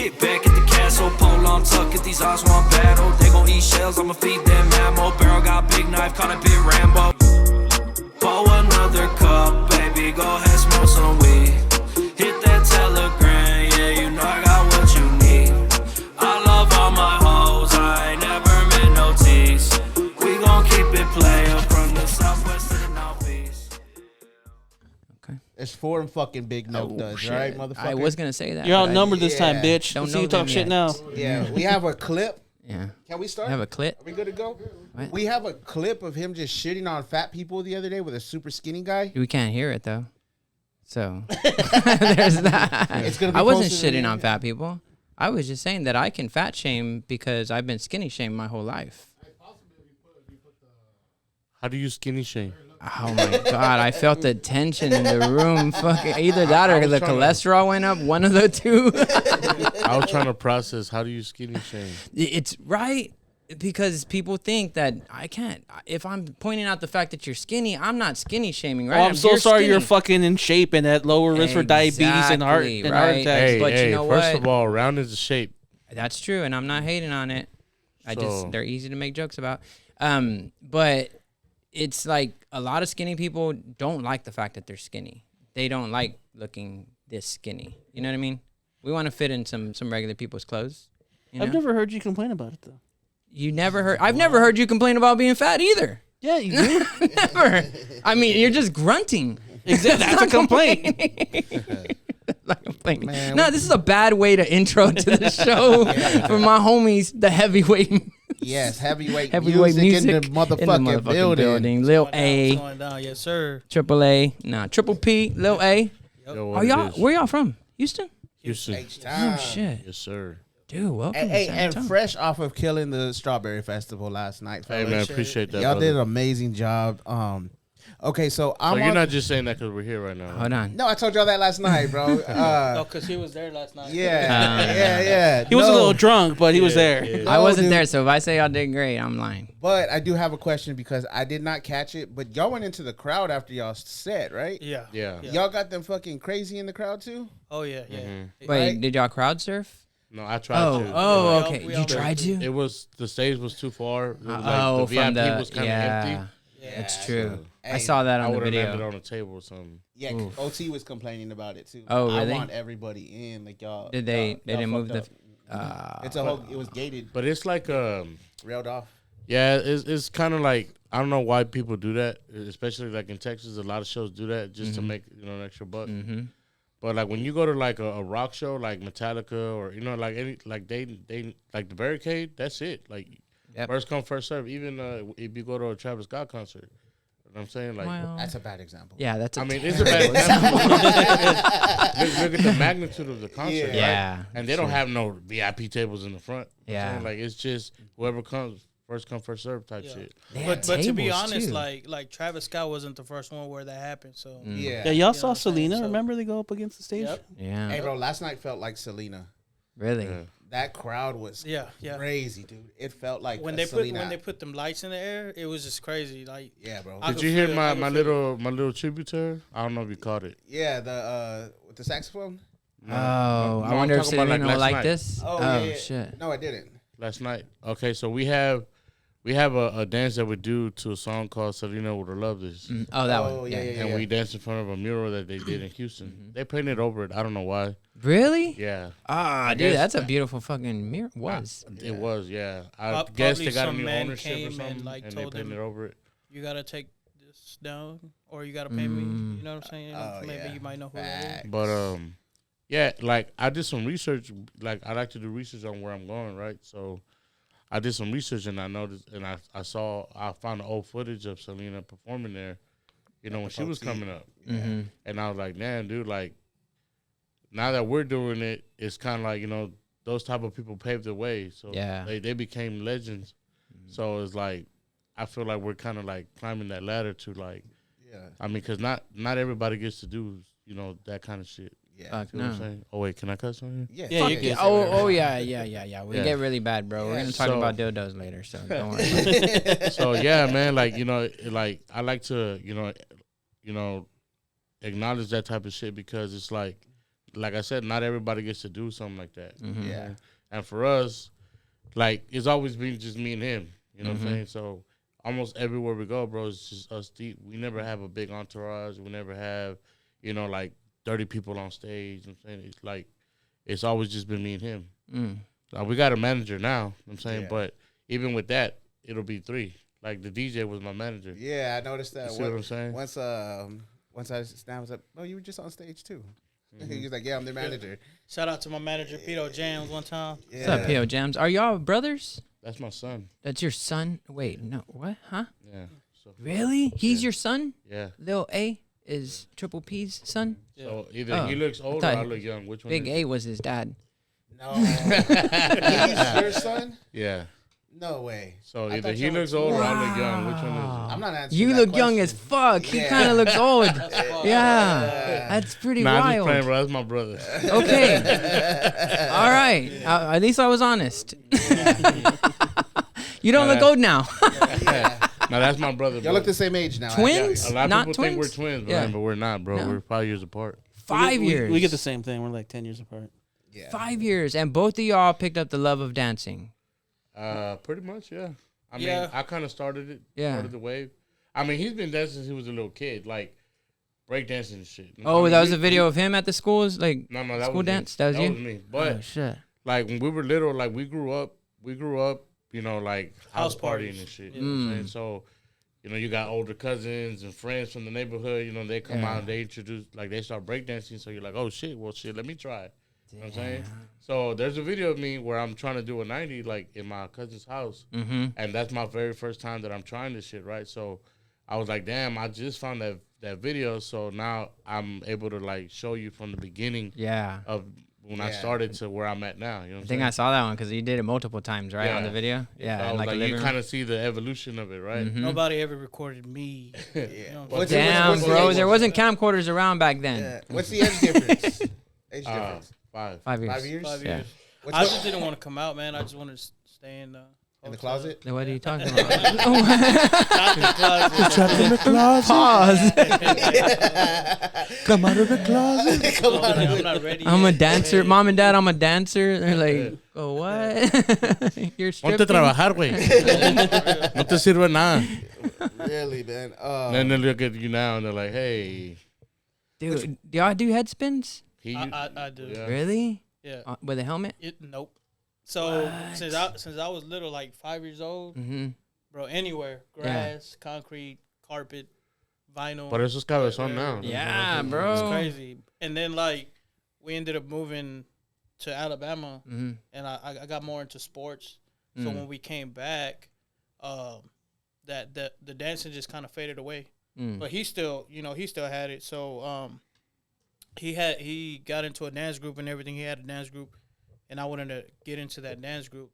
Kick back at the castle, pole on tuck, if these odds want battle. They gon' eat shells, I'ma feed them ammo. Barrel got big knife, call it Big Rambo. Pour another cup, baby, go ahead, smoke some weed. Hit that telegram, yeah, you know I got what you need. I love all my hoes, I ain't never met no tease. We gon' keep it playin' from the southwest to the northeast. It's 4 fucking big milk duds, right, motherfucker? I was gonna say that. You're outnumbered this time, bitch. Don't Let's know see you talk them shit yet. now. Yeah, we have a clip. Yeah. Can we start? Have a clip? Are we good to go? What? We have a clip of him just shitting on fat people the other day with a super skinny guy. We can't hear it though. So there's that. It's gonna be I wasn't posted in shitting the- on fat people. I was just saying that I can fat shame because I've been skinny shamed my whole life. How do you skinny shame? Oh my god, I felt the tension in the room. Fucking either that or the cholesterol went up. One of the two. I was trying to process. How do you skinny shame? It's right because people think that I can't. If I'm pointing out the fact that you're skinny, I'm not skinny shaming, right? Oh, I'm so sorry you're skinny. fucking in shape and at lower risk for diabetes and heart Exactly, heart right. attacks. But you know first what? of all, round is the shape. That's true, and I'm not hating on it. So- They're easy to make jokes about. But it's like a lot of skinny people don't like the fact that they're skinny. They don't like looking this skinny. You know what I mean? We want to fit in some regular people's clothes. You know? I've never heard you complain about it though. You never heard. I've never heard you complain about being fat either. Yeah, you do. Never. I mean, you're just grunting. Exactly. That's a complaint. Like complaining. Man, No, this is a bad way to intro to the show for my homies, the heavyweight. Yes, heavyweight Heavyweight music in music the motherfucking building. Lil What's A, going down? Yes, sir. Triple A, Triple P, Lil A. Yo, Are what it y'all? is. Where y'all from? Houston? Houston. Oh shit, Yes, sir. dude. Welcome. Hey, to San and Antonio. fresh off of killing the Strawberry Festival last night. Hey, fellas. man, appreciate that. Y'all brother. did an amazing job. Okay, so So I'm you're on- not just saying that because we're here right now. Hold on. No, I told y'all that last night, bro. Oh, because he was there last night. Yeah. He was a No, little drunk, but he was there. Yeah. I wasn't dude. there, so if I say y'all did great, I'm lying. But I do have a question because I did not catch it. But y'all went into the crowd after y'all set, right? Yeah. Yeah. Y'all got them fucking crazy in the crowd too? Oh, yeah, yeah. Mm-hmm. Wait, Right? did y'all crowd surf? No, I tried to. Oh, We okay. all You tried to? It was the stage was too far. It was Oh, the VIP from the was kind of yeah. empty. That's true. I Hey, saw that I on the would have landed video. on a table or something. Yeah, Oof. OT was complaining about it too. Oh, really? I want everybody in, like y'all. Did they? y'all- They y'all didn't move fucked the. up. It's a whole. It was gated, But it's like railed off. yeah, it's kind of like I don't know why people do that, especially like in Texas. A lot of shows do that just to make an extra buck. Mm-hmm. But like when you go to like a rock show, like Metallica or like any like they like the Barricade, that's it. Like Yep. first come first serve. Even if you go to a Travis Scott concert, you know what I'm saying like. Well, That's a bad example. yeah, that's. I mean, it's a bad example. look at the magnitude of the concert, right? Yeah, And they don't have no VIP tables in the front. You know what I'm Yeah. saying? Like it's just whoever comes first come first serve type Yeah. shit. They had But to be tables, honest, too. like Travis Scott wasn't the first one where that happened. So Yeah. Yeah, y'all You know saw what I'm saying? Selena. So- Remember they go up against the stage? Yep. Yeah, Hey, bro, last night felt like Selena. really. Yeah. That crowd was yeah. crazy, dude. It felt like When a they Selena. put them lights in the air, it was just crazy. Like Yeah, bro. I Did could you hear feel it, I my could feel little tribute to her? I don't know if you caught it. Yeah, the with the saxophone. Oh, I I'm wonder if talking about, Selena like, will last like night. this. Oh, Oh, yeah. shit. No, I didn't. Last night. Okay, so we have a dance that we do to a song called Selena Would Have Loved This. Mm, oh, that Oh, one. yeah, Yeah. yeah. And we danced in front of a mural that they did in Houston. They painted over it. I don't know why. Really? Yeah. Ah, dude, guess- that's a beautiful fucking mirror. Was. It was, yeah. I Prob- guess probably they got a some new man ownership or came and, something, like, and they told painted them- over it. you gotta take this down, or you gotta pay me. You know what I'm saying? You know, Oh, maybe yeah. you might know who that is. But yeah, like I did some research. Like I like to do research on where I'm going, right? So I did some research and I noticed, and I found the old footage of Selena performing there. You know, when she was coming up, Mm-hmm. and I was like, damn, dude, like now that we're doing it, it's kind of like those type of people paved the way. So Yeah. they became legends. So it's like I feel like we're kind of like climbing that ladder to like. Yeah. I mean, because not everybody gets to do that kind of shit. Yeah. Fuck You know what I'm no. saying? Oh wait, can I cuss on here? Yeah. Yeah, fuck you it. can. Oh, yeah. We Yeah. get really bad, bro. We're Yeah, gonna talk so- about dildos later, so don't worry. So yeah, man, like like I like to acknowledge that type of shit because it's like like I said, not everybody gets to do something like that. Mm-hmm. Yeah. And for us, like, it's always been just me and him. You know what I'm saying? So almost everywhere we go, bro, it's just us deep. We never have a big entourage. We never have, like 30 people on stage. You know what I'm saying? It's like, it's always just been me and him. We got a manager now, you know what I'm saying? Yeah. But even with that, it'll be 3. Like, the DJ was my manager. Yeah, I noticed that. You see what I'm saying? Once I snapped, was like, "Oh, you were just on stage too." He was like, "Yeah, I'm the manager." Shout out to my manager, Pito Jams, one time. Yeah. What's up, P.O. Jams? Are y'all brothers? That's my son. That's your son? Wait, no. What? Huh? Yeah. So, Really? He's your son? yeah. Lil A is Triple P's son? So either he looks old or thought I look young. Which one? Big is A was his dad. No, he's your son? Yeah. No way. So I either thought he y'all looks were old or I look young. Which one is it? I'm not answering. You that look young as question. fuck. He Yeah. kind of looks old. Yeah. That's pretty Nah, I'm just wild. playing, bro. That's my brother. Okay. All right. At least I was honest. You don't look old now. No, that's my brother. Y'all bro. look the same age now. Twins? A lot of Not people think we're twins? twins, Yeah. but we're not, bro. No. We're 5 years apart. 5 years. We get the same thing. We're like 10 years apart. Yeah. 5 years. And both of y'all picked up the love of dancing. Pretty much, yeah. I mean, Yeah. I kind of started it. Yeah. Started the wave. I mean, he's been dancing since he was a little kid, like breakdancing and shit. I Oh, mean, that was we- a video of him at the schools? Like, No, that school was dance? Me. That was you? was me. But oh, shit. like when we were little, like we grew up, like house House partying parties. and shit. Yeah. You know what I'm saying? So, you got older cousins and friends from the neighborhood, they come Yeah. out and they introduce, like they start breakdancing. So you're like, oh shit, let me try it. You know what I'm saying? So there's a video of me where I'm trying to do a 90, like in my cousin's house. Mm-hmm. And that's my very first time that I'm trying this shit, right? So I was like, damn, I just found that video. So now I'm able to like show you from the beginning Yeah. of when I Yeah. started to where I'm at now. You know what I I'm think saying? I saw that one because you did it multiple times, right, on Yeah. the video? Yeah. So I in was like a like, living you room. kind of see the evolution of it, right? Mhm. Nobody ever recorded me. Yeah. You know, What's- Damn, what's the bro. age? There wasn't camcorders around back then. Yeah. What's the age difference? Age difference. 5. 5 years. 5 years. 5 Yeah. years. What's I what- just didn't want to come out, man. I just wanted to stay in in the hotel. closet. Then what are you talking about? Not in the closet. in the closet. Pause. Come out of the closet. Come on. I'm not ready. I'm a yet. dancer. Mom and dad, I'm a dancer. They're like, oh, what? You're Ponte a stripping? trabajar, güey. No te sirve nada. Really, man. Then they look at you now and they're like, hey. Dude, do y'all do head spins? I do. Yeah. Really? Yeah. With a helmet? Nope. So What? since I was little, like 5 years old, Mm-hmm. bro, anywhere, grass, concrete, carpet, vinyl. But eso es cabezón now. Yeah, It's bro. crazy. And then like we ended up moving to Alabama, Mm-hmm. and I got more into sports. So Mm. when we came back, that the dancing just kind of faded away. Mm. But he still had it. So he got into a dance group and everything. He had a dance group, and I wanted to get into that dance group.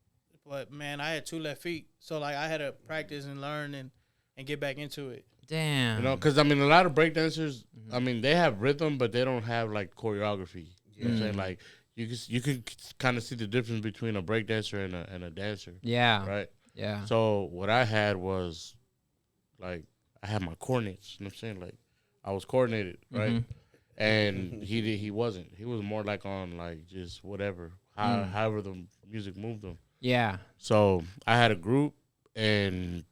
But man, I had 2 left feet, so like I had to practice and learn and get back into it. Damn. Because, I mean, a lot of breakdancers, I mean, they have rhythm, but they don't have, like, choreography. You know what I'm saying? Like, you can kind of see the difference between a breakdancer and a dancer, Yeah. right? Yeah. So what I had was, like, I had my coordinates. You know what I'm saying? Like, I was coordinated, right? Mhm. And he wasn't. He was more like on, like, just whatever, however the music moved him. Yeah. So I had a group, and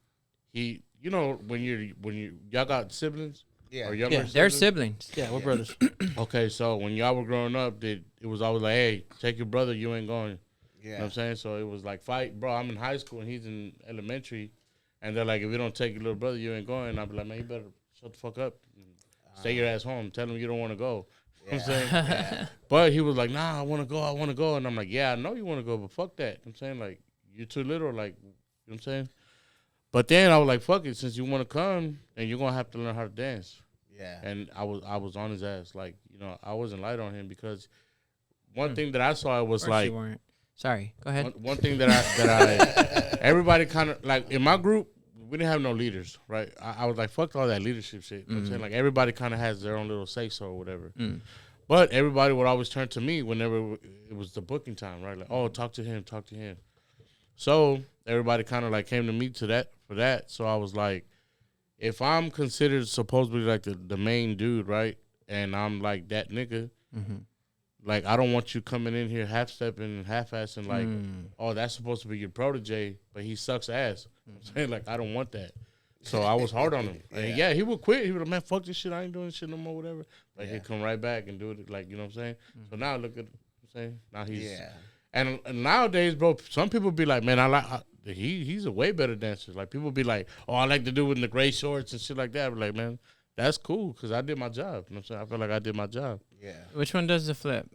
he, when y'all got siblings Yeah. or younger Yeah. They're siblings? siblings. Yeah, we're brothers. Okay, so when y'all were growing up, it was always like, hey, take your brother, you ain't going. You know what I'm saying? So it was like, fight, bro, I'm in high school and he's in elementary. And they're like, if you don't take your little brother, you ain't going. And I'll be like, man, you better shut the fuck up. Stay your ass home. Tell him you don't want to go. You know what I'm saying? But he was like, nah, I want to go. And I'm like, yeah, I know you want to go, but fuck that. I'm saying, like, you're too little. Like, you know what I'm saying? But then I was like, fuck it. Since you want to come, then you're going to have to learn how to dance. Yeah. And I was on his ass. Like, I wasn't light on him because one thing that I saw was Or like, you weren't. Sorry. Go ahead. one thing that I everybody kind of, like, in my group, we didn't have no leaders, right? I was like, fuck all that leadership shit. You know what I'm saying? Like, everybody kind of has their own little say-so or whatever. Mm. But everybody would always turn to me whenever it was the booking time, right? Like, oh, talk to him. So everybody kind of, like, came to me for that. So I was like, if I'm considered supposedly, like, the main dude, right? And I'm, like, that nigga, like, I don't want you coming in here half-stepping and half-assing like, oh, that's supposed to be your protege, but he sucks ass. I'm saying, like, I don't want that. So I was hard on him. And he would quit. He would like, man, fuck this shit. I ain't doing shit no more, whatever. Like, he'd come right back and do it, like, you know what I'm saying? So now look at, I'm saying, now he's, and nowadays, bro, some people be like, man, he's a way better dancer. Like, people be like, oh, I like to do it in the gray shorts and shit like that. But like, man, that's cool because I did my job. You know what I'm saying? I feel like I did my job. Yeah. Which one does the flip?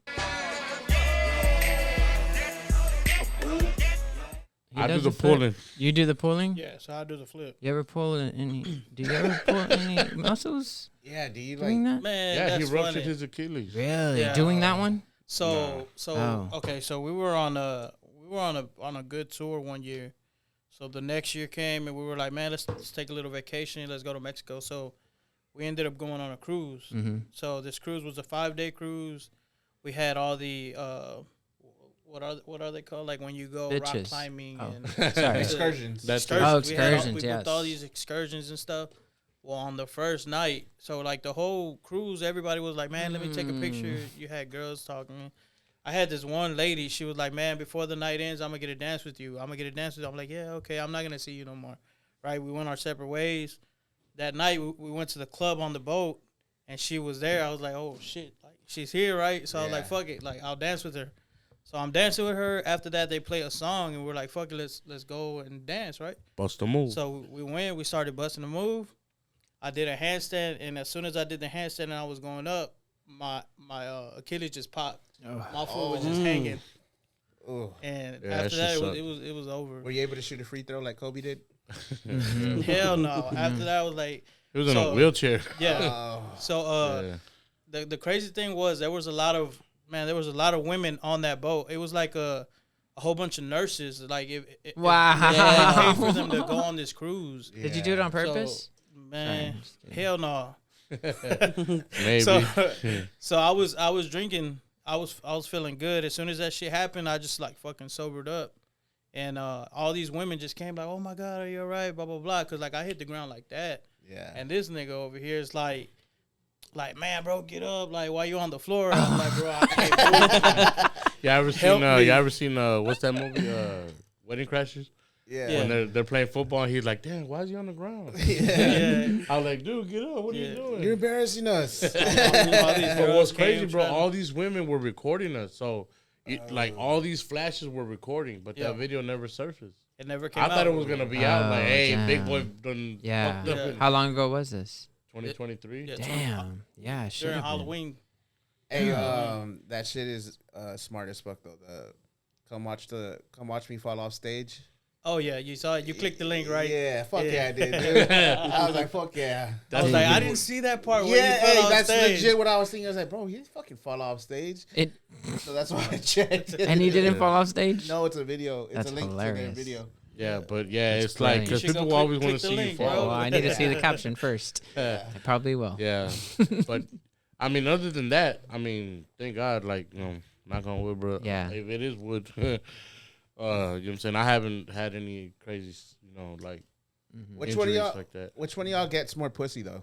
I do the pulling. You do the pulling? Yeah, so I do the flip. You ever pull any? Do you ever pull any muscles? Yeah. Do you Doing like? that? Man, Yeah, that's he ruptured funny. his Achilles. Really? Yeah. Doing that one? So Oh. okay, so we were on a good tour one year. So the next year came and we were like, man, let's take a little vacation. Let's go to Mexico. So we ended up going on a cruise. Mm-hmm. So this cruise was a 5-day cruise. We had all the what are they called? Like when you go rock Bitches. climbing Oh. and Sorry. Excursions. That's excursions. Oh, We had excursions, we yes. booked all these excursions and stuff. Well, on the first night, so like the whole cruise, everybody was like, man, let me take a picture. You had girls talking. I had this one lady. She was like, man, before the night ends, I'm going to get a dance with you. I'm like, yeah, okay. I'm not going to see you no more. Right? We went our separate ways. That night, we went to the club on the boat, and she was there. I was like, oh, shit. Like, she's here, right? So I was like, fuck it. Like, I'll dance with her. So I'm dancing with her. After that, they play a song, and we're like, fuck it. Let's go and dance, right? Bust a move. So we went. We started busting a move. I did a handstand, and as soon as I did the handstand and I was going up, my Achilles just popped. My foot was just hanging. Oh. And Yeah, after that that, shit it was over. Were you able to shoot a free throw like Kobe did? Hell no. After that, I was like, He was in a wheelchair. yeah. Oh. So the crazy thing was there was a lot of women on that boat. It was like a whole bunch of nurses. Like Wow. they paid for them to go on this cruise. Did you do it on purpose? Man, hell no. Maybe. So I was drinking. I was feeling good. As soon as that shit happened, I just like fucking sobered up, and all these women just came like, "Oh my god, are you alright?" Blah blah blah. Cause like I hit the ground like that. Yeah. And this nigga over here is like, man, bro, get up. Like, why you on the floor? I'm like, bro, I can't move. You ever seen what's that movie? Wedding Crashers? Yeah. When they're playing football and he's like, damn, why is he on the ground? Yeah. I was like, dude, get up. What are you doing? You're embarrassing us. All these But girls what's crazy, came bro, trying to- all these women were recording us. So, like, all these flashes were recording, but Yeah. that video never surfaced. It never came I out. thought it was going to be out. Like, Oh, hey, damn. Big Boy done Yeah. fucked up Yeah. in How long ago was this? 2023. Yeah. Damn. Yeah, sure. during Halloween. Hey, that shit is smart as fuck though. Come watch me fall off stage. Oh yeah, you saw it. You clicked the link, right? Yeah, fuck Yeah. yeah, I did, dude. I was like, fuck yeah. I was like, I didn't see that part. Where Yeah, you fell hey, off that's stage. legit what I was thinking. I was like, bro, he didn't fucking fall off stage. It So that's why I checked. and he didn't fall off stage. No, it's a video. It's That's a link to hilarious. their video. Yeah, but yeah, That's it's like, brilliant. because You should go people always click want to the see you link, fall. bro. Oh, I need to see the caption first. I probably will. Yeah, but I mean, other than that, I mean, thank God, like, you know, knock on wood, bro. Yeah. If it is wood, you know what I'm saying? I haven't had any crazy, you know, like, Which one of injuries y'all? like that. Which one of y'all gets more pussy though?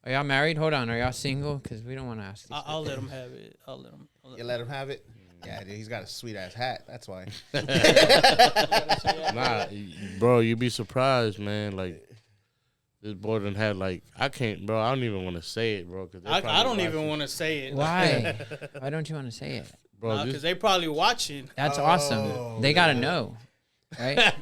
Are y'all married? Hold on. Are y'all single? Because we don't want to ask these. I'll let him have it. I'll let him. You let him have it. Yeah, dude, he's got a sweet ass hat. That's why. Nah, bro, you'd be surprised, man. Like, this boy done had, like, I can't, bro. I don't even want to say it, bro. Cause I don't even want to say it. Why? Why don't you want to say it? bro. Because they probably watching. That's Oh, awesome. They gotta know, right?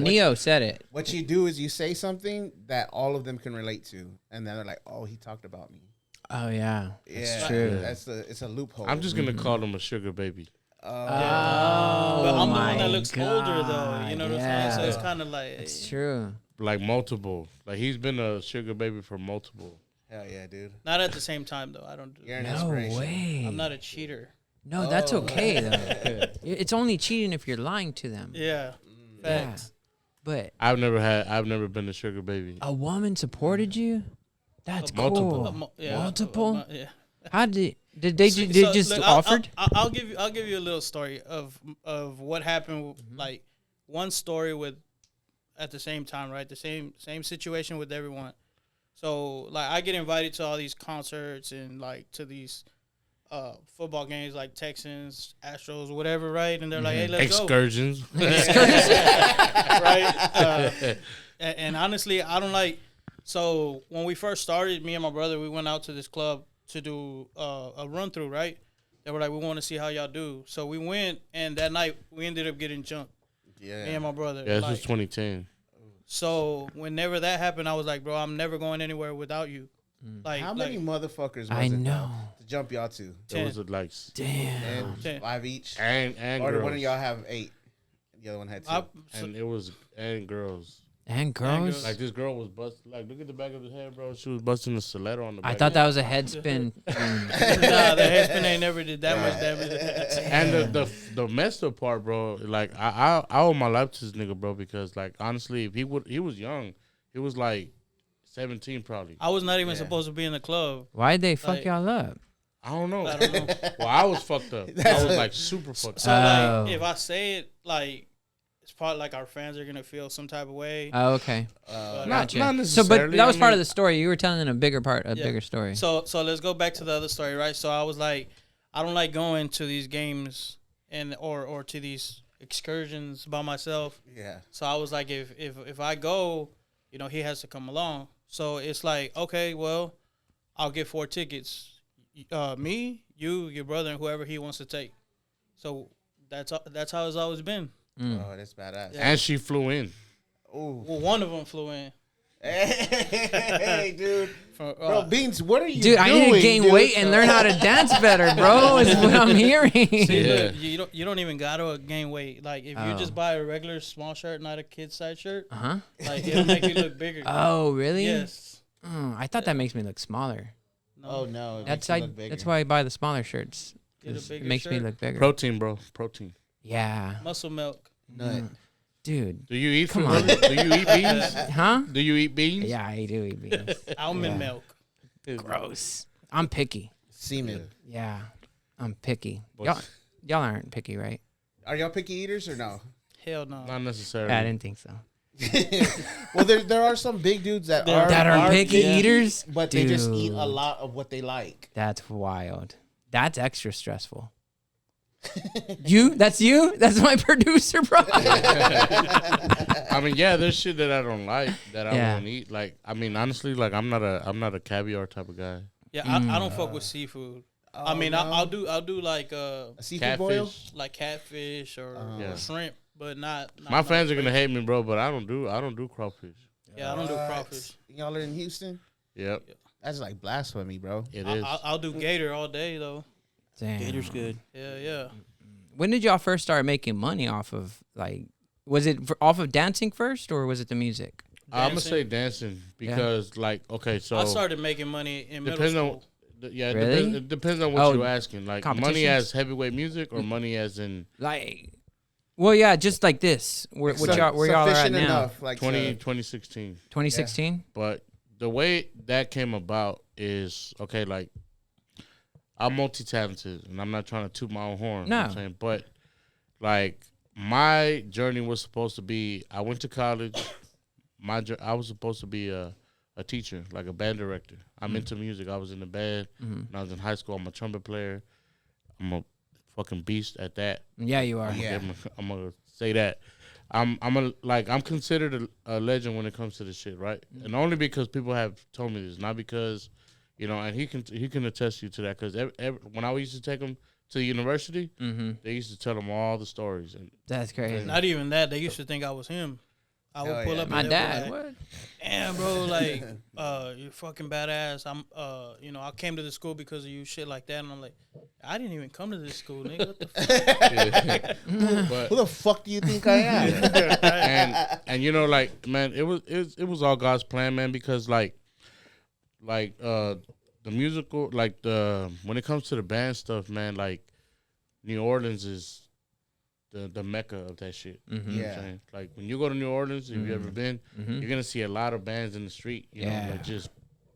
Neo said it. What you do is you say something that all of them can relate to, and then they're like, "Oh, he talked about me." Oh yeah, Yeah, true. It's a loophole. I'm just gonna call him a sugar baby. Oh, But I'm the my one that looks older, though. God, You know what I'm yeah. saying? So it's kind of like. It's true. Like multiple. Like he's been a sugar baby for multiple. Hell yeah, dude. Not at the same time, though. I don't do You're an No inspiration. way. I'm not a cheater. No, that's okay though. It's only cheating if you're lying to them. Yeah. Yeah. Facts. But I've never been a sugar baby. a woman supported you. That's Multiple. cool. Yeah. Multiple. Yeah. How did they So- just look, offered? I'll give you a little story of what happened. Like one story with at the same time, right? The same situation with everyone. So like I get invited to all these concerts and like to these football games like Texans, Astros, whatever, right? And they're like, hey, let's Excursions. go. Right? And honestly, I don't like. So when we first started, me and my brother, we went out to this club to do a run through, right? They were like, we want to see how y'all do. So we went, and that night we ended up getting jumped. Yeah. Me and my brother. Yeah, this was 2010. So whenever that happened, I was like, bro, I'm never going anywhere without you. Like, How many motherfuckers was I it know. to jump y'all to? There was like Damn. And 5 each? and Or did girls. one of y'all have 8? The other one had 2. And it was and girls. And girls. Like this girl was busting. Like look at the back of his head, bro. She was busting a stiletto on the back. I thought that was a head spin. Nah, the headspin ain't never did that much damage. And the messed up part, bro. Like I owe my life to this nigga, bro, because like honestly, if he was young, he was like 17 probably. I was not even supposed to be in the club. Why'd they fuck Like- y'all up? I don't know. I don't know. Well, I was fucked up. I was like super fucked So up. like, if I say it, like, it's probably like our fans are gonna feel some type of way. Oh, okay. But- Gotcha. not So, but necessarily, that was I part mean- of the story. You were telling a bigger part, a Yeah. bigger story. So let's go back to the other story, right? So I was like, I don't like going to these games and or to these excursions by myself. Yeah. So I was like, if I go, you know, he has to come along. So it's like, okay, well, I'll get 4 tickets. Me, you, your brother, and whoever he wants to take. So that's how it's always been. Oh, that's badass. Yeah. And she flew in. Ooh. Well, one of them flew in. Hey, dude. From, Bro, Beans, what are you Dude, doing? I need to gain dude? weight and learn how to dance better, bro. Is what I'm hearing. Yeah. Look, you don't even gotta gain weight. Like if you just buy a regular small shirt, not a kid size shirt, Uh-huh. like it'll make you look bigger. Oh, really? Yes. Oh, I thought that makes me look smaller. No, Oh, no. That's why I buy the smaller shirts. Get a 'Cause bigger It makes me shirt. look bigger. Protein, bro. Protein. Yeah. Muscle milk. Nut. Dude. Do you eat? Come food? on. Do you eat beans? Huh? Do you eat beans? Yeah, I do eat beans. Almond milk. Gross. I'm picky. Semen. Yeah. I'm picky. What's- Y'all aren't picky, right? Are y'all picky eaters or no? Hell no. Not necessarily. I didn't think so. Well, there are some big dudes that That are picky eaters? but they just eat Dude. a lot of what they like. That's wild. That's extra stressful. That's you? That's my producer, bro. I mean, yeah, there's shit that I don't like that I Yeah. won't eat. Like, I mean, honestly, like I'm not a caviar type of guy. Yeah, I don't fuck with seafood. I mean, no? I'll do like A seafood boil? Catfish. like catfish or Yeah. shrimp, but not My not fans are gonna crazy. hate me, bro, but I don't do crawfish. Yeah, I don't do What? crawfish. Y'all are in Houston? Yep, That's like blasphemy, bro. it is. I'll do gator all day though. Damn. Gator's good. Yeah. When did y'all first start making money off of, like, was it off of dancing first or was it the music? I'm gonna Dancing. say dancing because, like, okay, so I started making money in middle depends school. on yeah, Really? it depends on what Oh, you're asking. Like money competitions? as heavyweight music or money as in Like, well, yeah, just like this. Where y'all are at Sufficient now? enough, like 2016. 2016? But the way that came about is okay. Like I'm multi-talented, and I'm not trying to toot my own horn. You know what I'm No. saying, but like my journey was supposed to be. I went to college. I was supposed to be a teacher, like a band director. I'm into music. I was in the band. When I was in high school, I'm a trumpet player. I'm a fucking beast at that. Yeah, you are. Yeah. I'm gonna say that. I'm considered a legend when it comes to this shit, right? And only because people have told me this, not because, you know, and he can attest you to that. Because when I used to take him to the university, they used to tell him all the stories. And That's crazy. Not even that. They used to think I was him. I would Hell pull yeah. up. My and they'd be dad. like, What? Damn, bro, like, you're fucking badass. I'm, you know, I came to the school because of you, shit like that. And I'm like, I didn't even come to this school, nigga. What the fuck? but Who the fuck do you think I am? and you know, like, man, it was all God's plan, man, because like the musical, like when it comes to the band stuff, man, like New Orleans is the mecca of that shit. You know what Yeah. I'm saying? Like when you go to New Orleans, if you ever been, you're gonna see a lot of bands in the street, you know, Yeah. like just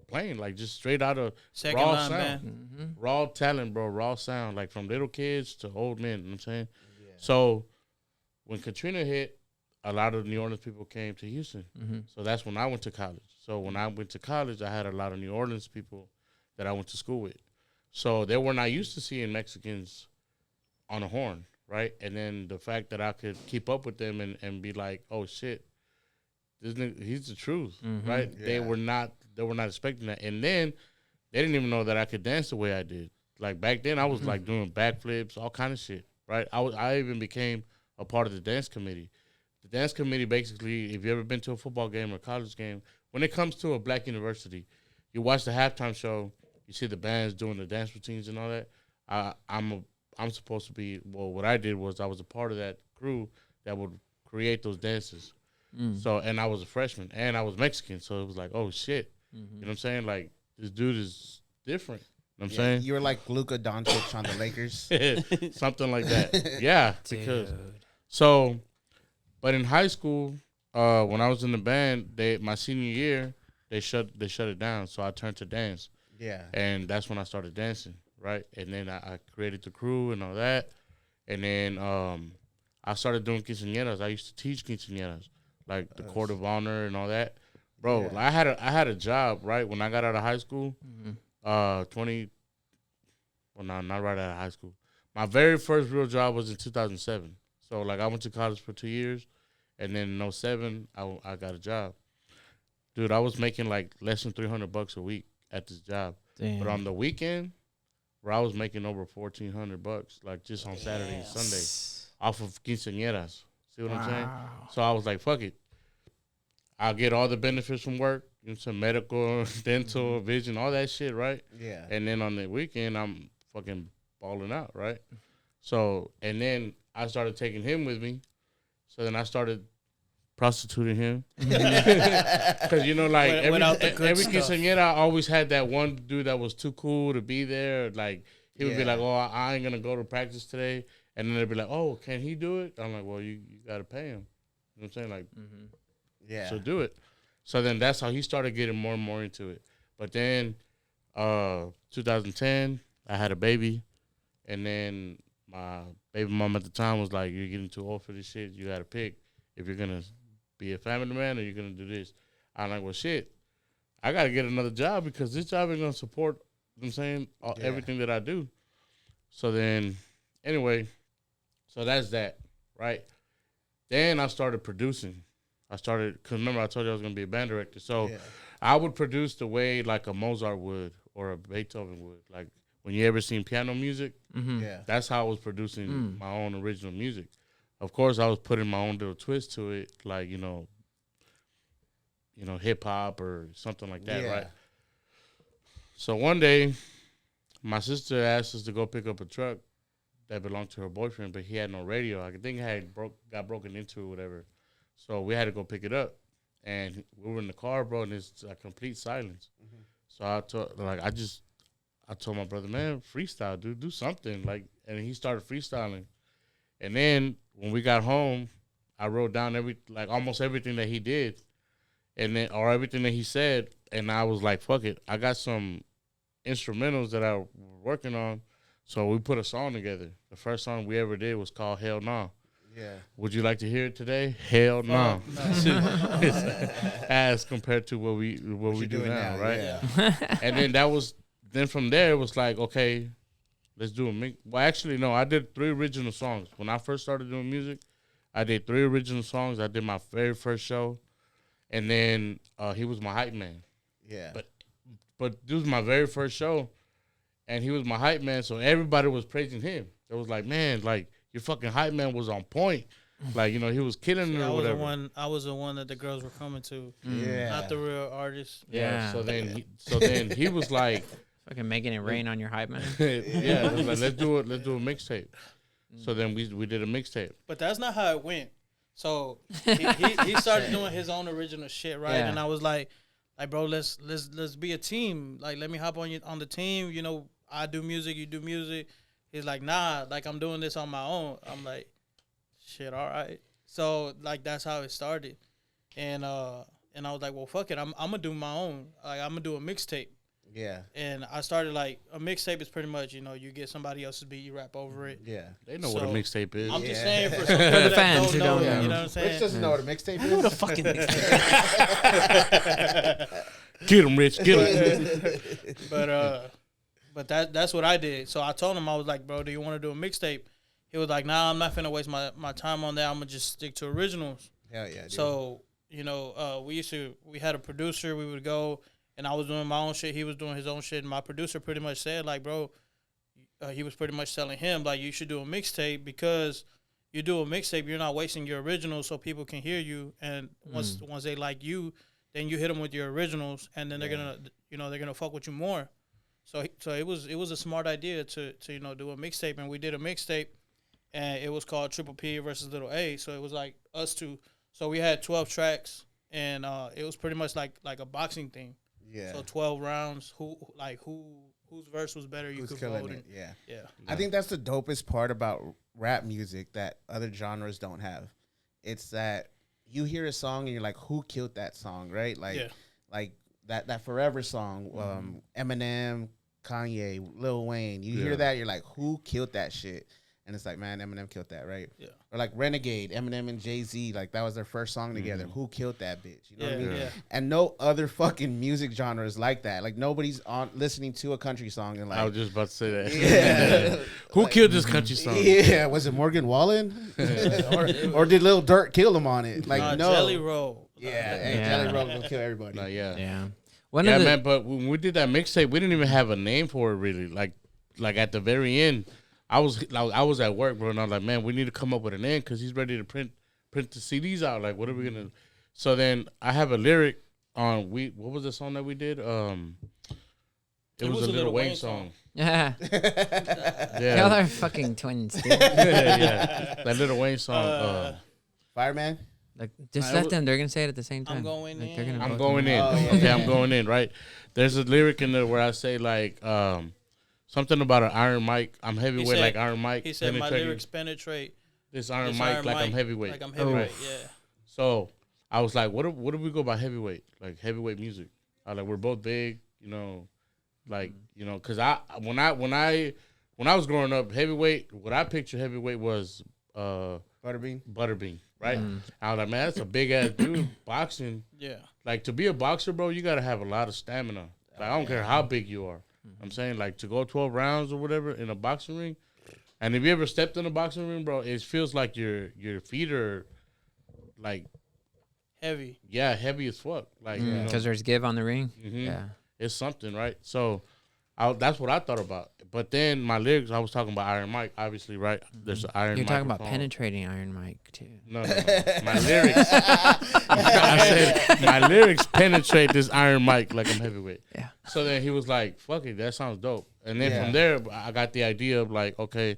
playing, like just straight out of Second raw line, sound. man. Raw talent, bro, raw sound, like from little kids to old men, you know what I'm saying? So when Katrina hit, a lot of New Orleans people came to Houston. So that's when I went to college. So when I went to college, I had a lot of New Orleans people that I went to school with. So they were not used to seeing Mexicans on a horn, right? And then the fact that I could keep up with them and be like, oh shit, this nigga, he's the truth, right? Yeah. They were not expecting that. And then they didn't even know that I could dance the way I did. Like back then I was like doing backflips, all kind of shit, right? I even became a part of the dance committee. The dance committee basically, if you ever been to a football game or college game, when it comes to a black university, you watch the halftime show, you see the bands doing the dance routines and all that. I'm supposed to be, well, what I did was I was a part of that crew that would create those dances. So, and I was a freshman and I was Mexican. So it was like, oh shit. You know what I'm saying? Like this dude is different. You know what I'm saying? You were like Luka Doncic on the Lakers. Something like that. Yeah. Because, but in high school, when I was in the band, my senior year, they shut it down. So I turned to dance. Yeah. And that's when I started dancing, right? And then I created the crew and all that. And then I started doing quinceañeras. I used to teach quinceañeras, like the court of honor and all that. Bro, Yeah. like I had a job, right, when I got out of high school. Not right out of high school. My very first real job was in 2007. So, like, I went to college for 2 years. And then in 2007, I got a job. Dude, I was making, like, less than $300 a week at this job. Damn. But on the weekend, where I was making over $1,400, like just on Saturday and Sunday, off of quinceañeras. See what I'm saying? So I was like, fuck it. I'll get all the benefits from work, some medical, dental, vision, all that shit, right? Yeah. And then on the weekend, I'm fucking balling out, right? So, and then I started taking him with me. So then I started prostituting him. Because, you know, like every quinceañera, I always had that one dude that was too cool to be there. Like, he would be like, oh, I ain't going to go to practice today. And then they'd be like, oh, can he do it? I'm like, well, you got to pay him. You know what I'm saying? Like, Yeah. so do it. So then that's how he started getting more and more into it. But then 2010, I had a baby. And then my baby mom at the time was like, you're getting too old for this shit. You got to pick if you're going to be a family man or you're going to do this. I'm like, well, shit, I got to get another job because this job ain't going to support, you know what I'm saying, everything that I do. So then, anyway, so that's that, right? Then I started producing. Because remember I told you I was going to be a band director. So I would produce the way like a Mozart would or a Beethoven would. Like when you ever seen piano music, that's how I was producing my own original music. Of course, I was putting my own little twist to it, like, you know, hip hop or something like that, right? So one day, my sister asked us to go pick up a truck that belonged to her boyfriend, but he had no radio. I think it got broken into or whatever. So we had to go pick it up, and we were in the car, bro, and it's a complete silence. So I told my brother, man, freestyle, dude, do something, like, and he started freestyling. And then when we got home, I wrote down almost everything that he did, or everything that he said, and I was like, fuck it, I got some instrumentals that I was working on, so we put a song together. The first song we ever did was called Hell Nah. Yeah. Would you like to hear it today? Hell no. As compared to what we do now, right? Yeah. And then from there it was like, okay, let's do a mix. Well, actually, no, I did 3 original songs. When I first started doing music, I did 3 original songs. I did my very first show, and then he was my hype man. Yeah. But this was my very first show, and he was my hype man, so everybody was praising him. It was like, man, like, your fucking hype man was on point. Like, you know, he was killing it or whatever. I was the one that the girls were coming to. Yeah. Not the real artist. Yeah. So then he was like, fucking making it rain on your hype man. yeah, like, let's do a mixtape. So then we did a mixtape. But that's not how it went. So he started doing his own original shit, right? Yeah. And I was like, bro, let's be a team. Like, let me hop on the team. You know, I do music, you do music. He's like, nah, like, I'm doing this on my own. I'm like, shit, all right. So, like, that's how it started. And I was like, well, fuck it. I'm going to do my own. Like, I'm going to do a mixtape. Yeah. And I started, like, a mixtape is pretty much, you know, you get somebody else's beat, you rap over it. Yeah. They know what a mixtape is. I'm just saying for some people the that fans who don't know, don't know. you know what I'm saying? Rich doesn't know what a mixtape is. I know what a fucking mixtape. Get him, Rich. Get him. But But that's what I did. So I told him, I was like, bro, do you want to do a mixtape? He was like, nah, I'm not finna waste my time on that. I'm gonna just stick to originals. Hell yeah, dude. So, we had a producer, we would go, and I was doing my own shit, he was doing his own shit, and my producer pretty much said, like, bro, he was pretty much telling him, like, you should do a mixtape, because you do a mixtape, you're not wasting your originals so people can hear you, and once they like you, then you hit them with your originals, and then they're gonna fuck with you more. So it was a smart idea to do a mixtape, and we did a mixtape, and it was called Triple P versus Little A. So it was like us two. So we had 12 tracks, and it was pretty much like a boxing thing. Yeah. So 12 rounds. Whose verse was better? You Who's could killing vote. it? Yeah. Yeah. I think that's the dopest part about rap music that other genres don't have. It's that you hear a song and you're like, who killed that song, right? Like that Forever song, Eminem, Kanye, Lil Wayne. You hear that, you're like, who killed that shit? And it's like, man, Eminem killed that, right? Yeah. Or like Renegade, Eminem and Jay-Z, like that was their first song together. Who killed that bitch? You know what I mean? Yeah. And no other fucking music genre is like that. Like nobody's on listening to a country song and like, I was just about to say that. yeah. Who killed this country song? Yeah, was it Morgan Wallen? or did Lil Durk kill him on it? Like no. Jelly Roll. Yeah, Jelly Roll gonna kill everybody. No, yeah. Yeah. Man, but when we did that mixtape, we didn't even have a name for it really. Like at the very end, I was at work, bro, and I was like, man, we need to come up with a name because he's ready to print the CDs out. Like, what are we gonna? So then I have a lyric on what was the song that we did? It was a Lil Wayne song. Yeah. Yeah. Y'all are fucking twins, dude. Yeah. That Lil Wayne song. Fireman. Like, just let them. They're gonna say it at the same time. I'm going like, in. I'm going in. Okay, I'm going in. Right. There's a lyric in there where I say like something about an iron mic. I'm heavyweight like Iron Mike. He said my lyrics penetrate this iron mic like I'm heavyweight. Like I'm heavyweight. Oh. Yeah. So I was like, what if we go by heavyweight? Like heavyweight music. We're both big, because when I was growing up, heavyweight, what I pictured heavyweight was Butterbean, right? I was like, man, that's a big ass dude boxing. Yeah. Like to be a boxer, bro, you gotta have a lot of stamina. Like I don't care how big you are. I'm saying like to go 12 rounds or whatever in a boxing ring. And if you ever stepped in a boxing ring, bro, it feels like your feet are like heavy. Yeah, heavy as fuck. Like because there's give on the ring. Yeah, it's something, right? So that's what I thought about. But then my lyrics, I was talking about Iron Mike, obviously, right? There's an iron. You're talking microphone. about penetrating Iron Mike too. No. My lyrics. I said my lyrics penetrate this Iron Mike like I'm heavyweight. Yeah. So then he was like, "Fuck it, that sounds dope." And then from there, I got the idea of like, okay,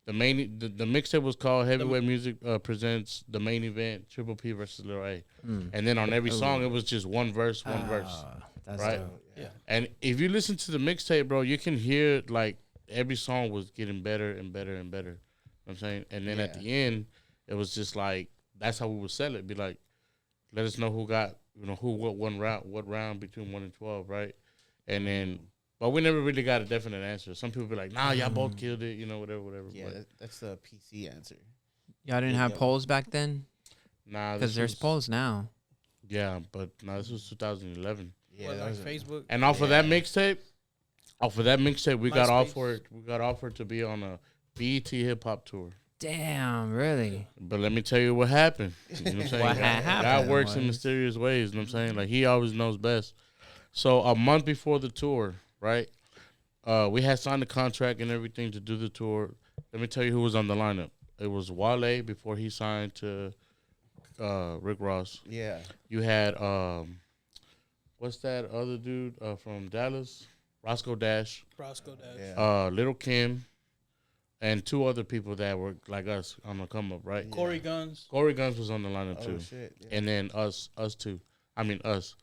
the mixtape was called Heavyweight Music Presents the Main Event Triple P versus Lil A. And then on every song, it was just one verse, That's right? dope. Yeah. And if you listen to the mixtape, bro, you can hear like every song was getting better and better and better. You know what I'm saying? And then at the end, it was just like, that's how we would sell it. Be like, let us know who got, what round between 1 and 12, right? And then, but we never really got a definite answer. Some people be like, nah, y'all both killed it, whatever. Yeah, that's the PC answer. Y'all didn't have polls back then? Nah. Because there's polls now. Yeah, but no, this was 2011. Yeah, Like Facebook. And off of that mixtape, we got offered to be on a BET hip hop tour. Damn, really? But let me tell you what happened. You know what I'm saying? What happened God works in mysterious ways. You know what I'm saying? Like he always knows best. So a month before the tour, right? We had signed the contract and everything to do the tour. Let me tell you who was on the lineup. It was Wale before he signed to Rick Ross. Yeah. You had what's that other dude from Dallas? Roscoe Dash. Yeah. Little Kim, and two other people that were like us on the come up, right? Corey Guns. Corey Guns was on the lineup too. Shit. Yeah. And then us two. I mean us.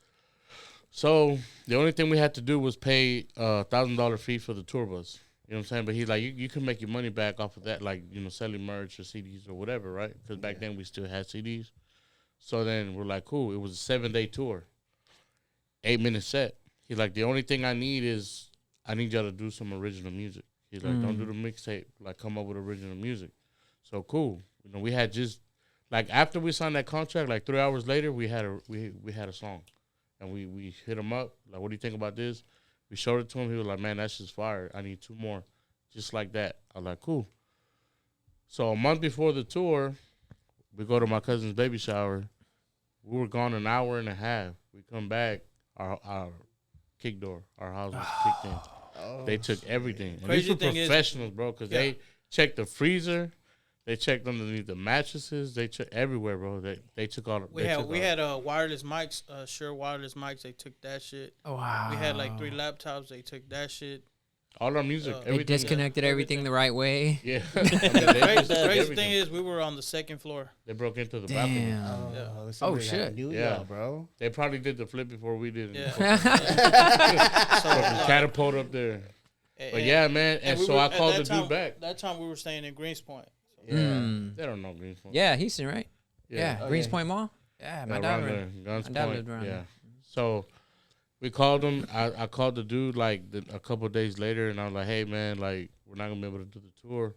So the only thing we had to do was pay $1,000 fee for the tour bus. You know what I'm saying? But he's like, you can make your money back off of that, like, selling merch or CDs or whatever, right? Because back then we still had CDs. So then we're like, cool. It was a 7-day tour, 8-minute set. He's like, the only thing I need is I need y'all to do some original music. He's like, don't do the mixtape. Like, come up with original music. So cool. We had just like after we signed that contract, like 3 hours later, we had a song, and we hit him up like, what do you think about this? We showed it to him. He was like, man, that's just fire. I need 2 more. Just like that. I was like, cool. So a month before the tour, we go to my cousin's baby shower. We were gone an hour and a half. We come back, our kick door, our house was kicked in. They took everything. And these were professionals, bro, because they checked the freezer. They checked underneath the mattresses. They checked everywhere, bro. They took all. We had wireless mics, Shure wireless mics. They took that shit. Oh, wow. We had like 3 laptops. They took that shit. All our music, They disconnected everything the right way. Yeah. The crazy thing is, we were on the 2nd floor. They broke into the balcony. Oh shit! Yeah, bro. They probably did the flip before we did it. Yeah. Catapult up there. But yeah, man. And so I called the dude back. That time we were staying in Greenspoint. Yeah. They don't know Greenspoint. Yeah, Houston, right? Yeah. Greenspoint Mall. Yeah, my dad lived around. Yeah. So we called him. I called the dude like a couple of days later, and I was like, hey, man, like, we're not going to be able to do the tour.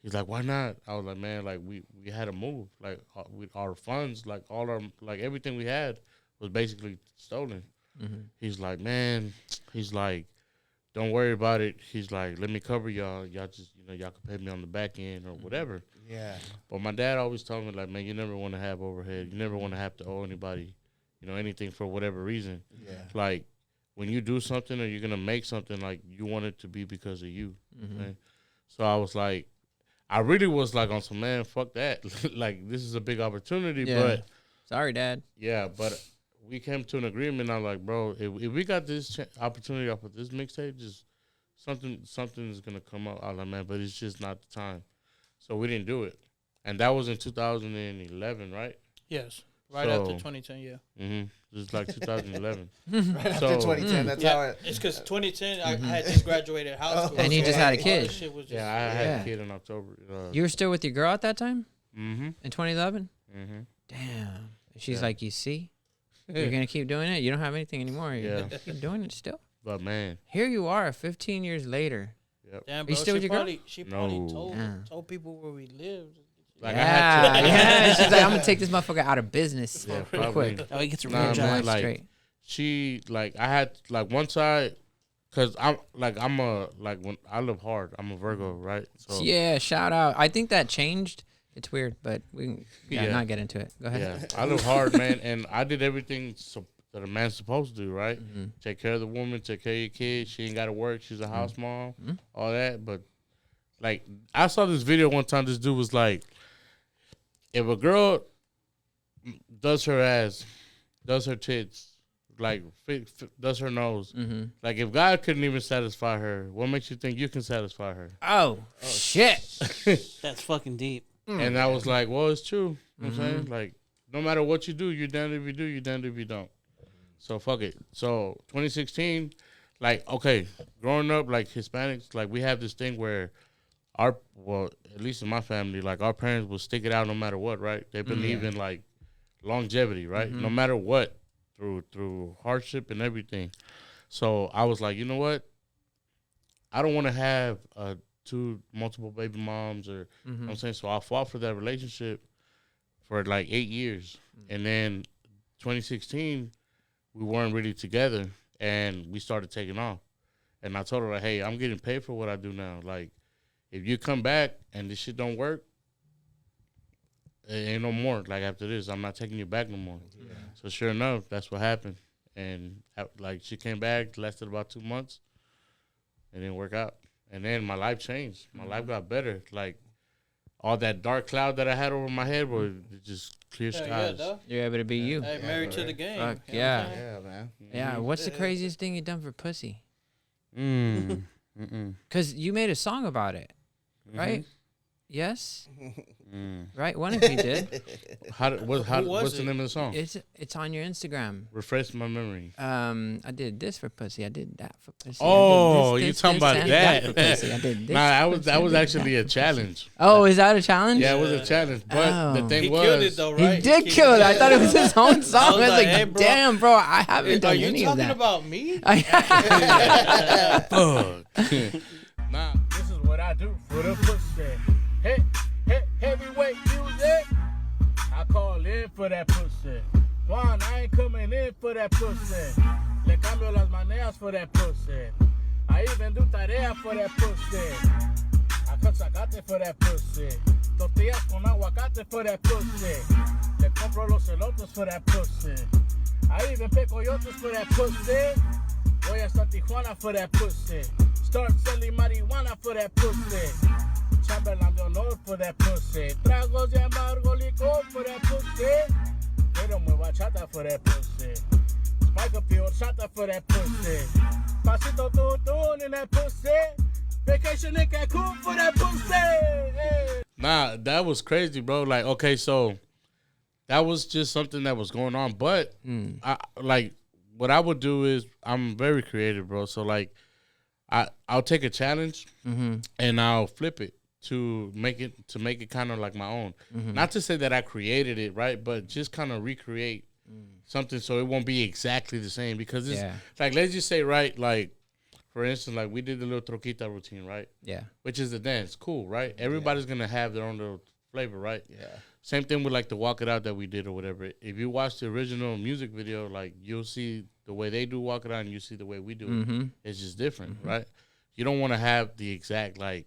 He's like, why not? I was like, man, like, we had to move. Like, our funds, like, all our, like, everything we had was basically stolen. Mm-hmm. He's like, man, he's like, don't worry about it. He's like, let me cover y'all. Y'all just, y'all can pay me on the back end or whatever. Yeah. But my dad always told me, like, man, you never want to have overhead. You never want to have to owe anybody, anything for whatever reason. Yeah. Like, when you do something or you're going to make something, like, you want it to be because of you. Mm-hmm. Right? So I was like, I really was like on some, man, fuck that. Like, this is a big opportunity, but. Sorry, Dad. Yeah, but we came to an agreement. I'm like, bro, if we got this opportunity off of this mixtape, just something is going to come up. I was like, man, but it's just not the time. So we didn't do it. And that was in 2011, right? Yes. Right after 2010, yeah. Mm-hmm. Just like 2011. Right after 2010, that's how it... It's because 2010, I had just graduated high school. And you just had a kid. I had a kid in October. You were still with your girl at that time? Mm-hmm. In 2011? Mm-hmm. Damn. She's like, you see? You're going to keep doing it? You don't have anything anymore. You're keep doing it still. But, man. Here you are 15 years later. Yep. Damn, bro, you still with your girl? She probably told people where we lived. Like, I had to. She's like, I'm going to take this motherfucker out of business real quick. Oh, he gets a real job. Straight. She, like, I had, like, one side, because when I live hard, I'm a Virgo, right? So yeah, shout out. I think that changed. It's weird, but we can not get into it. Go ahead. Yeah, I live hard, man, and I did everything that a man's supposed to do, right? Mm-hmm. Take care of the woman, take care of your kids. She ain't got to work. She's a house mom, all that. But, like, I saw this video one time. This dude was like, if a girl does her ass, does her tits, like, does her nose, like, if God couldn't even satisfy her, what makes you think you can satisfy her? Oh shit. That's fucking deep. And I was like, well, it's true. You know what I'm saying? Like, no matter what you do, you're damned if you do, you're damned if you don't. So, fuck it. So, 2016, like, okay, growing up, like, Hispanics, like, we have this thing where at least in my family, like, our parents will stick it out no matter what, right? They believe in, like, longevity, right? No matter what, through hardship and everything. So, I was like, you know what? I don't want to have multiple baby moms or, you know what I'm saying? So, I fought for that relationship for, like, 8 years. And then 2016, we weren't really together, and we started taking off. And I told her, like, hey, I'm getting paid for what I do now. Like, if you come back and this shit don't work, it ain't no more. Like, after this, I'm not taking you back no more. Yeah. So sure enough, that's what happened. And, like, she came back, lasted about 2 months. It didn't work out. And then my life changed. My life got better. Like, all that dark cloud that I had over my head was just clear skies. You're able to be you. Hey, married to the game. Fuck, yeah. Yeah, man. Yeah, what's the craziest thing you done for pussy? Because you made a song about it, right? Yes? Right? One of you did. What's the name of the song? It's on your Instagram. Refresh my memory. I did this for pussy. I did that for pussy. Oh, you talking about that? For pussy. I did this. Nah, that was actually a challenge. Oh, is that a challenge? Yeah, it was a challenge. But the thing He was, killed it though, right? He did kill it. I thought it was his own song. I was like, hey, bro, damn, bro, I haven't done any of that. Are you talking about me? fuck. Nah, this is what I do for the pussy. Heavyweight music. I call in for that pussy. Juan, I ain't coming in for that pussy. Le cambio las maneras for that pussy. I even do tarea for that pussy. I cut zacate for that pussy. Tortillas con aguacate for that pussy. Le compro los elotes for that pussy. I even pick coyotes for that pussy. Voy hasta Tijuana for that pussy. Start selling marijuana for that pussy. Chamberlain de honor for that pussy. Tragos de amargo licor for that pussy. Quiero muy bachata for that pussy. Spike up your shata for that pussy. Pasito tutun in that pussy. Vacation in Cancun for that pussy. Hey. Nah, that was crazy, bro. Like, okay, so that was just something that was going on. But I like what I would do is I'm very creative, bro. So like I'll take a challenge and I'll flip it to make it kind of like my own. Not to say that I created it, right? But just kind of recreate something so it won't be exactly the same. Because it's like, let's just say, right, like, for instance, like we did the little troquita routine, right? Yeah. Which is the dance. Cool, right? Everybody's going to have their own little flavor, right? Yeah. Same thing with like the walk it out that we did or whatever. If you watch the original music video, like you'll see the way they do walk it out and you see the way we do it. It's just different, right? You don't want to have the exact, like,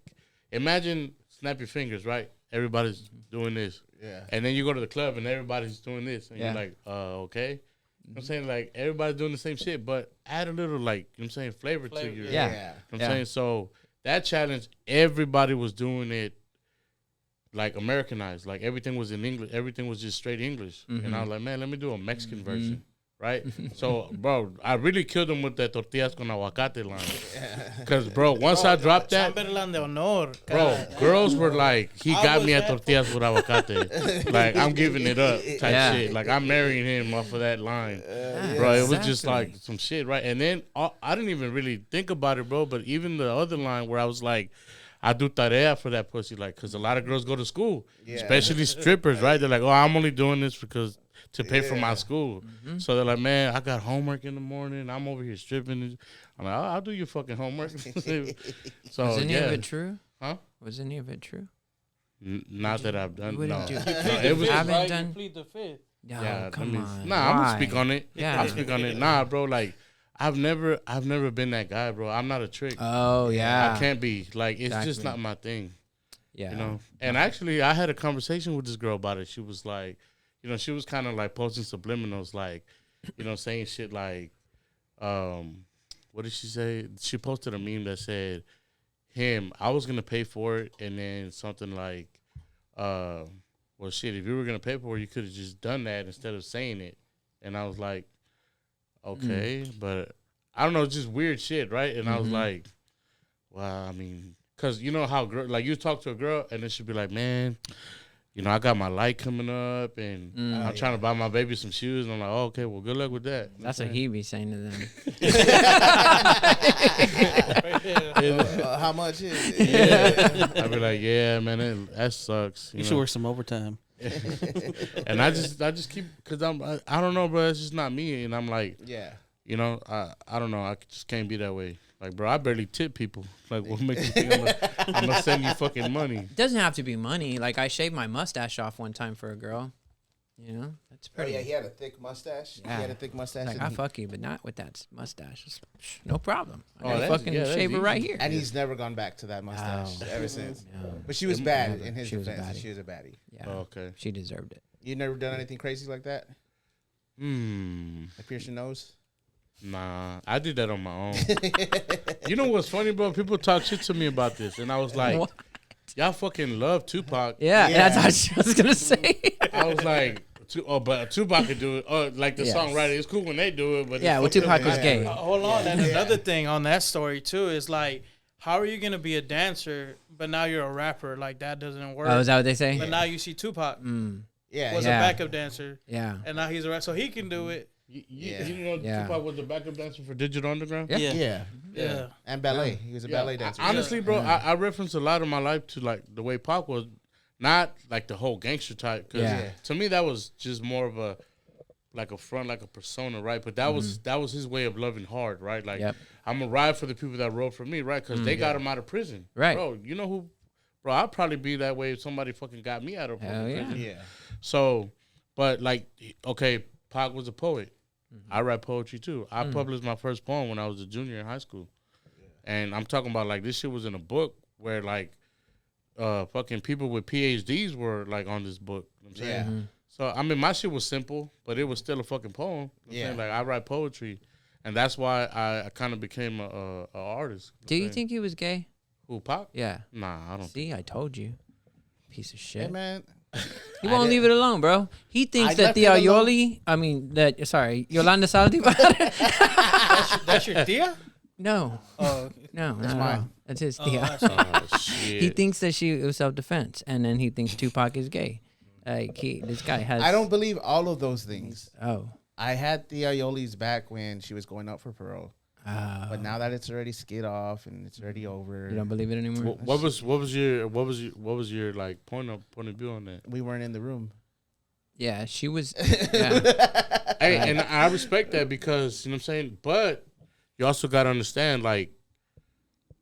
imagine snap your fingers, right? Everybody's doing this. Yeah. And then you go to the club and everybody's doing this. And you're like, okay. You know what I'm saying? Like, everybody's doing the same shit, but add a little, like, you know what I'm saying, flavor to your. Yeah. You know what I'm saying? So, that challenge, everybody was doing it, like, Americanized. Like, everything was in English. Everything was just straight English. And I was like, man, let me do a Mexican version. Right? So, bro, I really killed him with that tortillas con aguacate line. Because, bro, once I dropped that, Chamberlain de honor. bro, girls were like, he got me at tortillas with aguacate. Like, I'm giving it up type shit. Like, I'm marrying him off of that line. Bro, it was just like some shit, right? And then I didn't even really think about it, bro, but even the other line where I was like, I do tarea for that pussy, like, because a lot of girls go to school, especially strippers, right? They're like, oh, I'm only doing this because to pay for my school. So they're like, man, I got homework in the morning. I'm over here stripping. I'm like, I'll do your fucking homework. So was any of it true? Huh? Was any of it true? Not that I've done. No. It was haven't done. Plead the fifth. Yeah, come on. Nah, I'm gonna speak on it. Yeah, I'll speak on it. Nah, bro, like I've never been that guy, bro. I'm not a trick. Oh yeah, I can't be. Like it's just not my thing. Yeah, you know. And actually, I had a conversation with this girl about it. She was like, you know, she was kind of like posting subliminals, like, you know, saying shit like, what did she say? She posted a meme that said, I was gonna pay for it, and then something like, well, shit, if you were gonna pay for it, you could have just done that instead of saying it. And I was like, okay, but I don't know, it's just weird shit, right? And I was like, well, I mean, because you know how, like, you talk to a girl, and then she'd be like, man, you know, I got my light coming up, and I'm trying to buy my baby some shoes. And I'm like, oh, okay, well, good luck with that. That's what he be saying to them. How much is it? I'd be like, yeah, man, that sucks. You should work some overtime. And I just keep, because I don't know, bro, it's just not me. And I'm like, you know, I don't know, I just can't be that way. Like, bro, I barely tip people. Like, what makes you think I'm gonna send you fucking money? It doesn't have to be money. Like, I shaved my mustache off one time for a girl. You know, that's pretty. Oh yeah, he had a thick mustache. Yeah. He had a thick mustache. Like, I fuck you, but not with that mustache. No problem. I fucking shave it right here. And he's never gone back to that mustache ever since. No. But she was bad in his defense. She was a baddie. Yeah. Oh, okay. She deserved it. You never done anything crazy like that? Like pierce your nose? Nah, I did that on my own. You know what's funny, bro? People talk shit to me about this, and I was like, what? Y'all fucking love Tupac. Yeah, that's what I was gonna say. I was like, but Tupac could do it. Oh, like the songwriter, it's cool when they do it, but yeah, well, Tupac was gay. Hold on, and another thing on that story too is like, how are you gonna be a dancer, but now you're a rapper? Like that doesn't work. Oh, is that what they say? But now you see Tupac was a backup dancer. Yeah, and now he's a rapper, so he can do it. You know Tupac was the backup dancer for Digital Underground? Yeah. And ballet. He was a ballet dancer. Honestly, bro, I reference a lot of my life to like the way Pac was, not like the whole gangster type. Cause to me, that was just more of a like a front, like a persona, right? But that was his way of loving hard, right? Like I'm gonna ride for the people that rode for me, right? Because they got him out of prison, right? Bro, you know who? Bro, I'd probably be that way if somebody fucking got me out of prison. Yeah. So, but like, okay. Pac was a poet. I write poetry too. I published my first poem when I was a junior in high school. And I'm talking about like this shit was in a book where like fucking people with PhDs were like on this book. You know what I'm saying? Yeah. So I mean my shit was simple, but it was still a fucking poem. You know what I'm saying? Like I write poetry, and that's why I kind of became a artist. Do you think he was gay? Who, Pac? Yeah. Nah, I don't. See, I told you. Piece of shit. Hey, man. He won't leave it alone, bro. He thinks I that left it alone. Yolanda Saldi. That's your tia? No, Oh, no, That's not at all. mine. That's his oh, tia. I see. Oh shit. He thinks that it was self-defense, and then he thinks Tupac is gay. Like this guy has. I don't believe all of those things. Oh, I had Thea Yoli's back when she was going up for parole. But now that it's already skid off and it's already over, you don't believe it anymore. What was your like point of view on that? we weren't in the room. Yeah, she was. Yeah. Hey, and I respect that because you know what I'm saying. But you also gotta understand, like,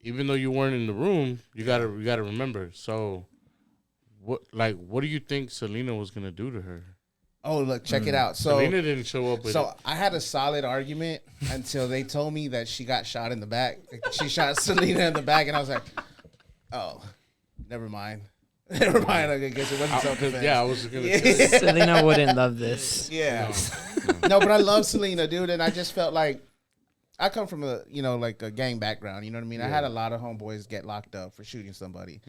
even though you weren't in the room, you gotta remember. So, what do you think Selena was gonna do to her? Oh, look, check it out. So Selena didn't show up with it. I had a solid argument until they told me that she got shot in the back. She shot Selena in the back, and I was like, oh, never mind. Never mind. I guess it wasn't self-defense. Yeah, I was gonna say. Selena wouldn't love this. Yeah. No, but I love Selena, dude, and I just felt like I come from a gang background. You know what I mean? I had a lot of homeboys get locked up for shooting somebody,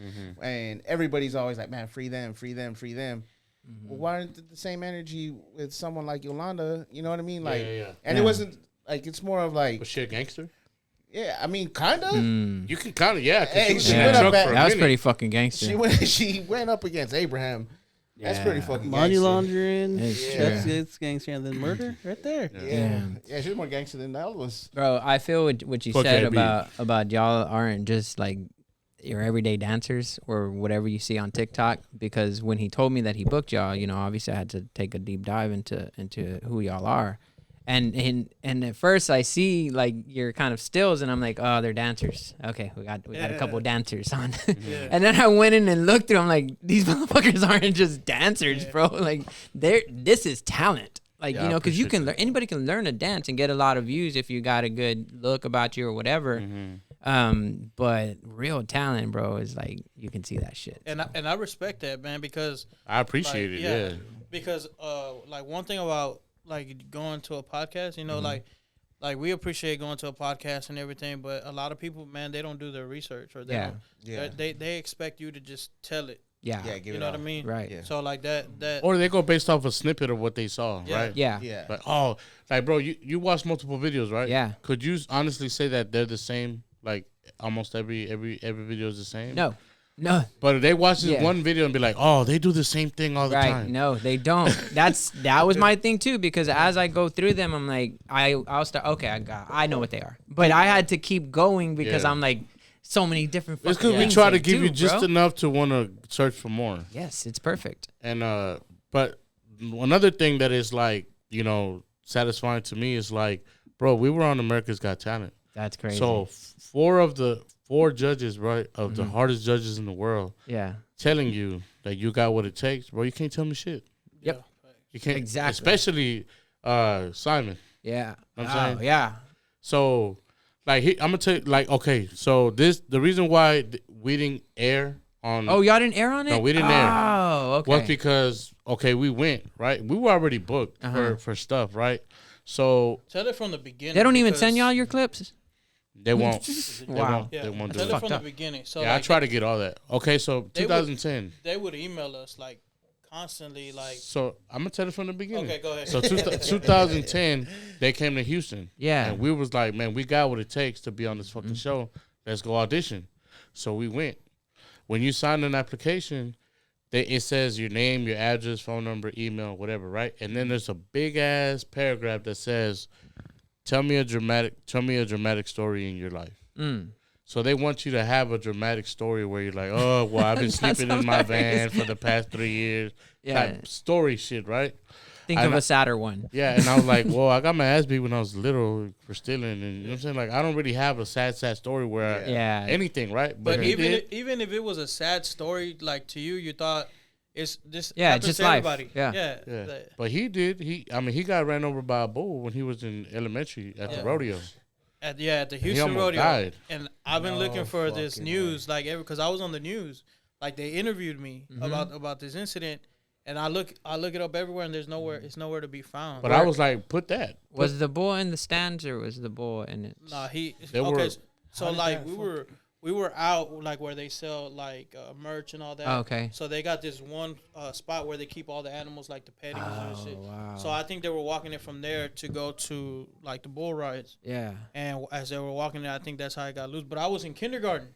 and everybody's always like, "Man, free them, free them, free them." Well, why aren't the same energy with someone like Yolanda? You know what I mean? Like, and it wasn't like it's more of like, Was she a gangster? yeah. I mean, kind of. You can kind of, yeah. 'Cause Hey, she was she in went the up truck at- for a That was minute. pretty fucking gangster. She went up against Abraham. That's Yeah. pretty fucking Money gangster. laundering. It's That's true. it's gangster, and then murder right there. Yeah, yeah. She was more gangster than Elvis. Bro, I feel what you Fuck said AB. about y'all aren't just like your everyday dancers or whatever you see on TikTok. Because when he told me that he booked y'all, you know, obviously I had to take a deep dive into who y'all are. And at first I see like your kind of stills, and I'm like, oh, they're dancers. Okay, we got a couple dancers on. And then I went in and looked through. I'm like, these motherfuckers aren't just dancers, bro. Like this is talent. Like, Yeah, you I know, because you appreciate can anybody can learn to dance and get a lot of views if you got a good look about you or whatever. But real talent, bro, is like you can see that shit. And I respect that, man, because I appreciate like, it. Yeah. because like one thing about like going to a podcast, you know, like we appreciate going to a podcast and everything, but a lot of people, man, they don't do their research, or they Yeah. don't, they expect you to just tell it. Yeah. Yeah, give You it know all. what I mean? Right. Yeah. So like that Or they go based off a snippet of what they saw, Yeah. right? Yeah. Yeah. Like, oh, like, bro, you watch multiple videos, right? Yeah. Could you honestly say that they're the same? Like, almost every video is the same? No. But if they watch this Yeah. one video and be like, oh, they do the same thing all the Right. time. No, they don't. That was my thing too, because as I go through them, I'm like, I'll start. Okay, I know what they are, but I had to keep going because Yeah. I'm like, so many different. It's fucking because we things try they to give do, you just bro. enough to want to search for more. Yes, it's perfect. And but another thing that is like, you know, satisfying to me is like, bro, we were on America's Got Talent. That's crazy. So four judges, right, of the hardest judges in the world, yeah, telling you that you got what it takes, bro. You can't tell me shit. Yep. You can't, Exactly. Especially Simon. yeah. I'm saying? Yeah. So, like, I'm gonna tell you, like, okay, so the reason why we didn't air on. Oh, y'all didn't air on it? No, we didn't air. Oh, okay. was because we went right. We were already booked for stuff, right? So tell it from the beginning. They don't even because- send y'all your clips? they won't. Wow. Yeah, They won't do tell it. it from the up. beginning. So Yeah, I like, try to get all that. Okay, so They would- 2010. they would email us like constantly, like, So I'm gonna tell it from the beginning. okay, go ahead. So 2010, they came to Houston. Yeah. And we was like, man, we got what it takes to be on this fucking show. Let's go audition. So we went. When you sign an application, it says your name, your address, phone number, email, whatever, right? And then there's a big ass paragraph that says, tell me a dramatic story in your life. So they want you to have a dramatic story where you're like, oh, well, I've been sleeping in my van for the past 3 years. Yeah. Type story shit, right? Think of a sadder one. Yeah, and I was like, well, I got my ass beat when I was little for stealing, and you know what I'm saying? Like, I don't really have a sad story where Yeah. anything, right? But he even did. even if it was a sad story, like to you, you thought it's just Yeah, just to life. everybody. Yeah. But he did. He got ran over by a bull when he was in elementary at the rodeo. At the He Houston almost rodeo. died. And I've been looking for this news, like because I was on the news, like they interviewed me about this incident, and I look it up everywhere, and it's nowhere to be found. But I was like, put that. Was the bull in the stands or was the bull in it? Nah, They were- so like we were out like where they sell like merch and all that. Oh, okay. So they got this one spot where they keep all the animals, like the pettings and shit. Wow. So I think they were walking it from there to go to like the bull rides. Yeah. And as they were walking there, I think that's how I got loose. But I was in kindergarten.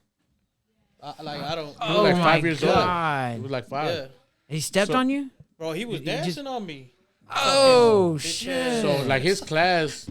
I don't. He was like my 5 years old. God. He was like 5. Yeah, He stepped So- on you? bro, he was dancing on me. Oh, bitch shit. So like his class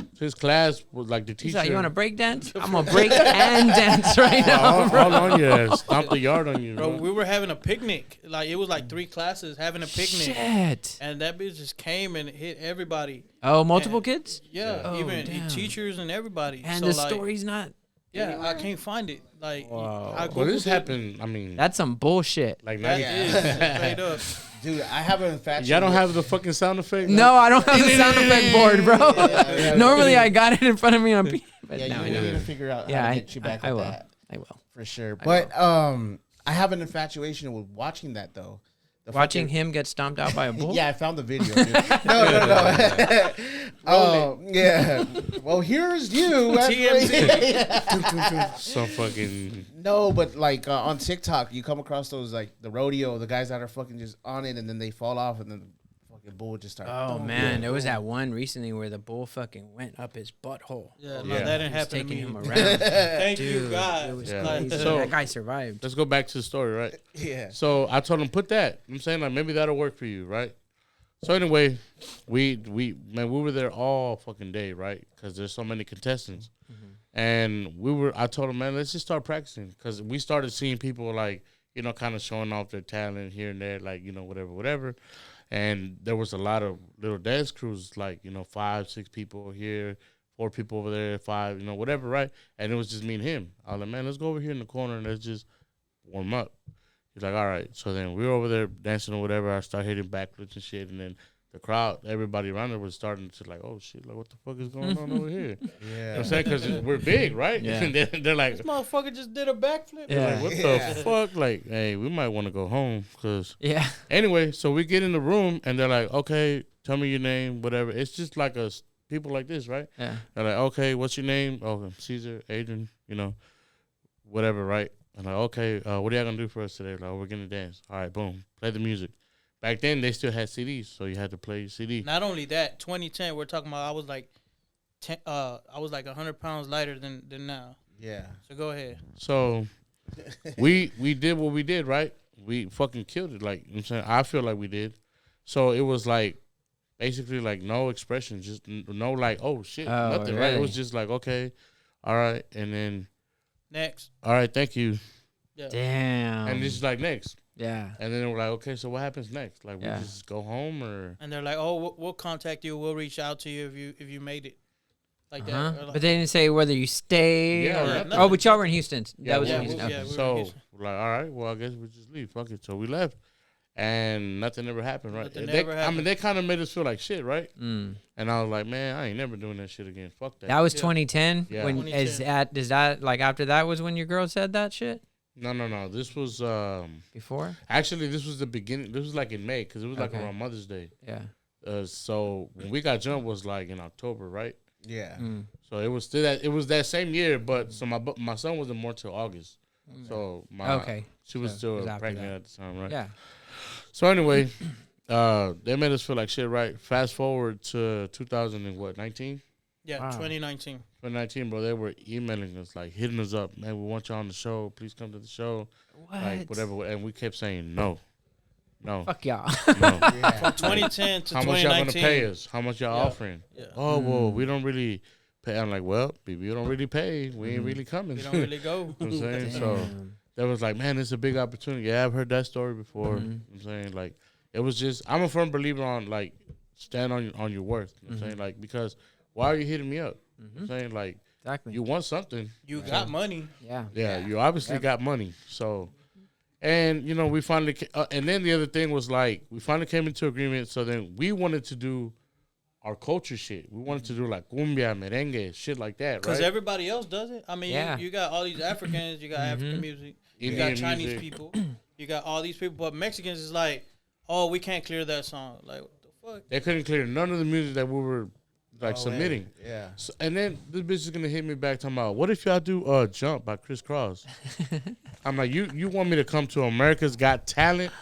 was like the He's teacher. like, you want to break dance? I'm going to break and dance right now. all on your ass, stomp the yard on you, Bro, bro. we were having a picnic. Like it was like 3 classes having a picnic, Shit. and that bitch just came and hit everybody. Oh, multiple kids? Yeah, Oh, even damn. teachers and everybody. And so, the like, story's not. Yeah, I can't find it. Like, I Well, this Googled it. happened. I mean, That's some bullshit. like That 90. is straight up. Dude, I have an infatuation. Y'all don't have the fucking sound effect. No, I don't have the sound effect board, bro. yeah. Normally, I got it in front of me on P. But Yeah, now you I need don't. to figure out Yeah, how to get you back I with will. that I will. for sure. But I have an infatuation with watching that though. The Watching fucking- him get stomped out by a bull? Yeah, I found the video. Dude. No. Oh, yeah. Well, here's you. Some fucking. No, but like on TikTok, you come across those like the rodeo, the guys that are fucking just on it, and then they fall off, and then the fucking bull just starts. Oh, man. There was that one recently where the bull fucking went up his butthole. Yeah, no, Yeah. that didn't He was happen to taking me. him around. Thank Dude, you, God. it was Yeah. crazy. So- That guy survived. Let's go back to the story, right? Yeah. So I told him put that. I'm saying like maybe that'll work for you, right? So anyway, we were there all fucking day, right? Because there's so many contestants, and I told him, man, let's just start practicing because we started seeing people like kind of showing off their talent here and there, like whatever. And there was a lot of little dance crews, like 5, 6 people here, 4 people over there, 5, whatever, right? And it was just me and him. I was like, man, let's go over here in the corner and let's just warm up. He's like, all right. So then we were over there dancing or whatever. I started hitting backflips and shit. And then the crowd, everybody around there was starting to like, oh, shit, like, what the fuck is going on over here? You know what I'm saying? Because we're big, right? Yeah. And they're like, This motherfucker just did a backflip. Yeah. what the fuck? Like, hey, we might want to go home. Because Yeah. anyway, so we get in the room and they're like, okay, tell me your name, whatever. It's just like people like this, right? Yeah. They're like, okay, what's your name? Oh, I'm Caesar, Adrian, whatever, right? I'm like, okay, what are y'all going to do for us today? Like, oh, we're going to dance. All right, boom. Play the music. Back then, they still had CDs, so you had to play CD. Not only that, 2010, we're talking about I was like 100 pounds lighter than now. Yeah. So go ahead. So we did what we did, right? We fucking killed it. Like, you know what I'm saying? I feel like we did. So it was like, basically like no expression, just no like, oh, shit, nothing, right? It was just like, okay, all right, and then Next. all right, thank you. Yeah. Damn. And it's like next. Yeah. And then we're like, okay, so what happens next? Like, we just go home or? And they're like, oh, we'll contact you. We'll reach out to you if you made it. Like that. Or like, But they didn't say whether you stayed Yeah, or. nothing. Oh, but y'all were in Houston. Yeah, That was we in were- Houston. yeah, Okay. we were in So Houston. we're like, all right, well, I guess we just leave. Fuck it. So we left, and nothing ever happened, right? Nothing They- ever I happened. mean, they kind of made us feel like shit, right? Mm. And I was like, man, I ain't never doing that shit again. Fuck that. That was Yeah. 2010. Yeah. When 2010. is that like after that was when your girl said that shit? No. This was Before? actually this was the beginning. This was like in May because it was like Okay. around Mother's Day. Yeah. So when we got jumped was like in October, right? Yeah. Mm. So it was still that same year, but so my son wasn't born till August. So Okay. she was So it still was after pregnant that. at the time, right? Yeah. So anyway, they made us feel like shit, right? Fast forward to 2019? Yeah, Wow. 2019. 2019, bro. They were emailing us, like hitting us up, man. We want you on the show. Please come to the show, What? like whatever. And we kept saying no. Fuck y'all. No. From 2010 to How much y'all 2019. gonna pay us? How much y'all offering? Yeah. Oh well, we don't really pay. I'm like, well, if you don't really pay, we ain't really coming. We don't really go. You know what I'm saying? So Damn. that was like, man, it's a big opportunity. Yeah, I've heard that story before. You know what I'm saying? Like, it was just, I'm a firm believer on, like, stand on your worth. You know what I'm saying? Like, because why are you hitting me up? You know what I'm saying? Like, Exactly. you want something. You got money. Yeah. Yeah, you obviously got money. So, And, you know, we finally, and then the other thing was like, we finally came into agreement. So then we wanted to do our culture shit. We wanted to do like cumbia, merengue, shit like that, right? Because everybody else does it. I mean, Yeah. you got all these Africans, you got African music, you got Indian Chinese music. people, you got all these people. But Mexicans is like, oh, we can't clear that song. Like, what the fuck? They couldn't clear none of the music that we were like Oh, submitting. Yeah. So, and then this bitch is gonna hit me back talking about, what if y'all do Jump by Chris Cross? I'm like, you want me to come to America's Got Talent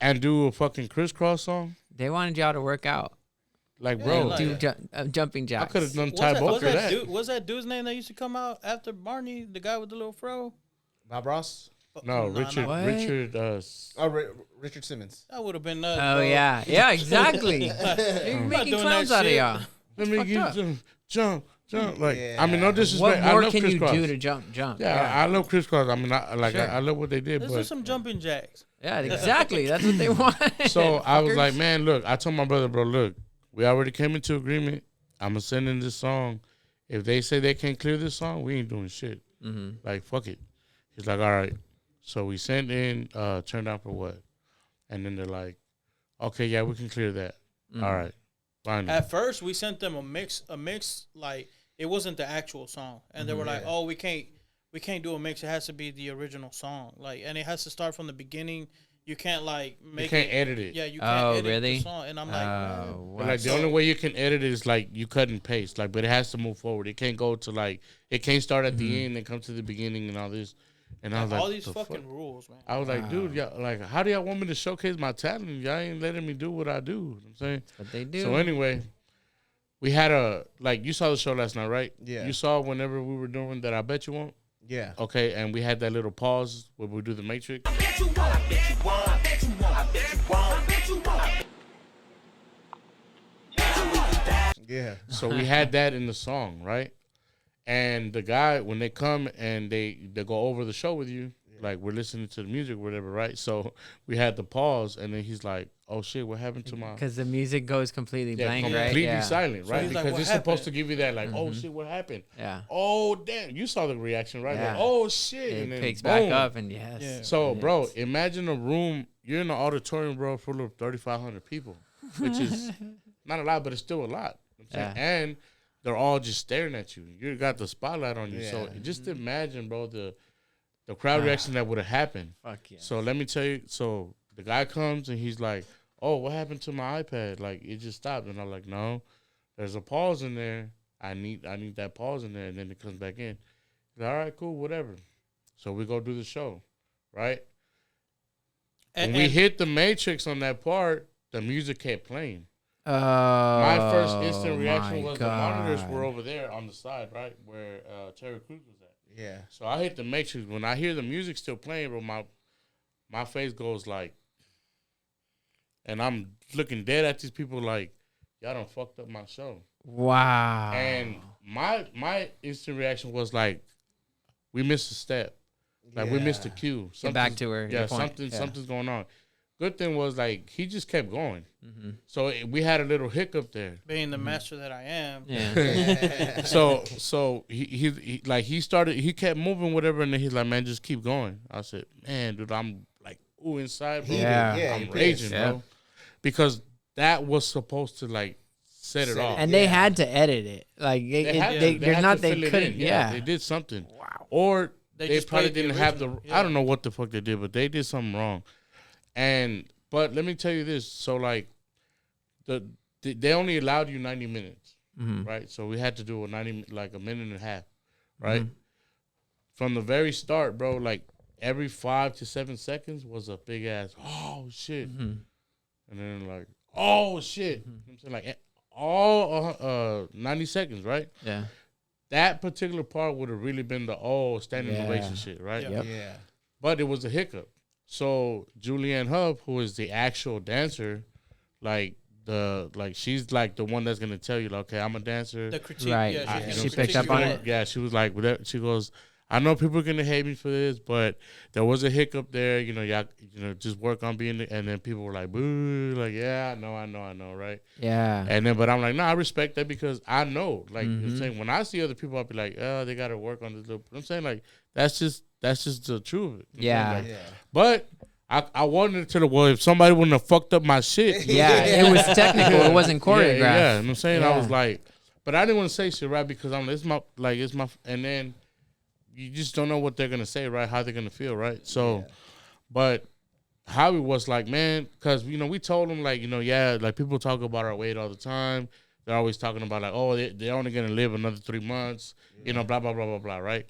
and do a fucking Chris Cross song? They wanted y'all to work out. Like, bro, like- Do jumping I jacks. could have done What's Ty that, Booker that. what's that dude's name that used to come out after Barney, the guy with the little fro? Bob Ross. No, Nah, Richard. What? Richard. Oh, Richard Simmons. That would have been nuts. Oh bro. yeah, yeah, exactly. You're not making doing clowns that out of shit. y'all. Let me fucked give up. you jump. Like, Yeah. I mean, no disrespect. What I more love can Chris you Cross. do to jump? Yeah, I love Chris Cross. I mean, Sure. I love what they did, Let's do but some jumping jacks. Yeah, exactly. That's what they want. so I was like, man, look. I told my brother, bro, look, we already came into agreement. I'm gonna send in this song. If they say they can't clear this song, we ain't doing shit. Like, fuck it. He's like, all right. So we sent in Turn Down for What, and then they're like, okay, yeah, we can clear that. All right, fine. At first, we sent them a mix. Like it wasn't the actual song, and they were like, "Oh, we can't do a mix. It has to be the original song. Like, and it has to start from the beginning. You can't like make You can't it, edit it. Yeah, you can't edit really? the song." And I'm like, Oh, But like the only way you can edit it is like you cut and paste. Like, but it has to move forward. It can't go to like it can't start at the end and come to the beginning and all this. And I was like, all these "The fucking fuck?" rules, man. I was like, dude, y'all, like, how do y'all want me to showcase my talent? Y'all ain't letting me do what I do. You know what I'm saying. But they do. So anyway, we had you saw the show last night, right? Yeah. You saw whenever we were doing that. I bet you won't. Yeah. Okay, and we had that little pause where we do the Matrix. Yeah. So we had that in the song, right? And the guy, when they come and they go over the show with you, like we're listening to the music or whatever, right? So we had the pause, and then he's like, "Oh shit, what happened to my?" Because the music goes completely blank, right? completely Yeah. silent, right? he's like, Because "What it's supposed happened?" to give you that, like, "Oh shit, what happened?" Yeah. Oh damn, you saw the reaction, right? Yeah. Like, oh shit, It and then picks boom. back up, and yes. Yeah. So, it bro, hits. imagine a room. You're in an auditorium, bro, full of 3,500 people, which is not a lot, but it's still a lot. You know what I'm saying? And they're all just staring at you. You got the spotlight on you. So Yeah. just imagine, bro, the crowd reaction that would have happened. Fuck yeah. So let me tell you. So the guy comes and he's like, "Oh, what happened to my iPad? Like it just stopped." And I'm like, "No, there's a pause in there. I need that pause in there." And then it comes back in. He's like, "All right, cool, whatever." So we go do the show, right? And, When we hit the Matrix on that part, the music kept playing. Oh, My first instant reaction my was God. the monitors were over there on the side, right, where Terry Crews was at. Yeah. So I hit the Matrix. When I hear the music still playing, bro, my face goes like, and I'm looking dead at these people like, y'all done fucked up my show. Wow. And my instant reaction was like, we missed a step. Like we missed a cue. Get back Something's- to her. Yeah, your point. something's going on. Good thing was like he just kept going. Mm-hmm. So we had a little hiccup there. being the master that I am, Yeah. So he kept moving whatever, and then he's like, man, just keep going. I said, man, dude, I'm like, ooh, inside, bro. Yeah. Yeah. I'm he raging, pissed. Yeah. bro, because that was supposed to like set it off. And they had to edit it. Like They had to- they're had not. to They fill it couldn't. in. Yeah. They did something. Wow. Or They they just probably played the didn't have the. original. I don't know what the fuck they did, but they did something wrong. But let me tell you this. So like, they only allowed you 90 minutes, right? So we had to do a minute and a half, right? From the very start, bro. Like every 5 to 7 seconds was a big ass. Oh shit. And then like, oh shit. You know what I'm saying? Like all 90 seconds, right? Yeah. That particular part would have really been the standing Yeah. ovation shit, right? Yep. Yeah. But it was a hiccup. So Julianne Hough, who is the actual dancer, she's like the one that's gonna tell you, like, okay, I'm a dancer. the critique, Right. yeah, She she's You know, gonna picked critique up on you. it. Yeah, she was like, she goes, I know people are gonna hate me for this, but there was a hiccup there. Y'all, just work on being. And then people were like, "Boo!" Like, yeah, I know, right? Yeah. And then, but I'm like, I respect that because I know. Like, I'm saying, when I see other people, I'll be like, "Oh, they gotta work on this." Little. I'm saying, like, that's just the truth of it. Yeah. Like, but I wanted to if somebody wouldn't have fucked up my shit. Yeah, it was technical. It wasn't choreographed. Yeah, you know what I'm saying? Yeah. I was like, but I didn't want to say shit, right? Because it's my, and then you just don't know what they're going to say, right? How they're going to feel, right? So, but Howie was like, man, because, we told him, like, like people talk about our weight all the time. They're always talking about, like, oh, they're only going to live another 3 months, blah, blah, blah, blah, blah, right?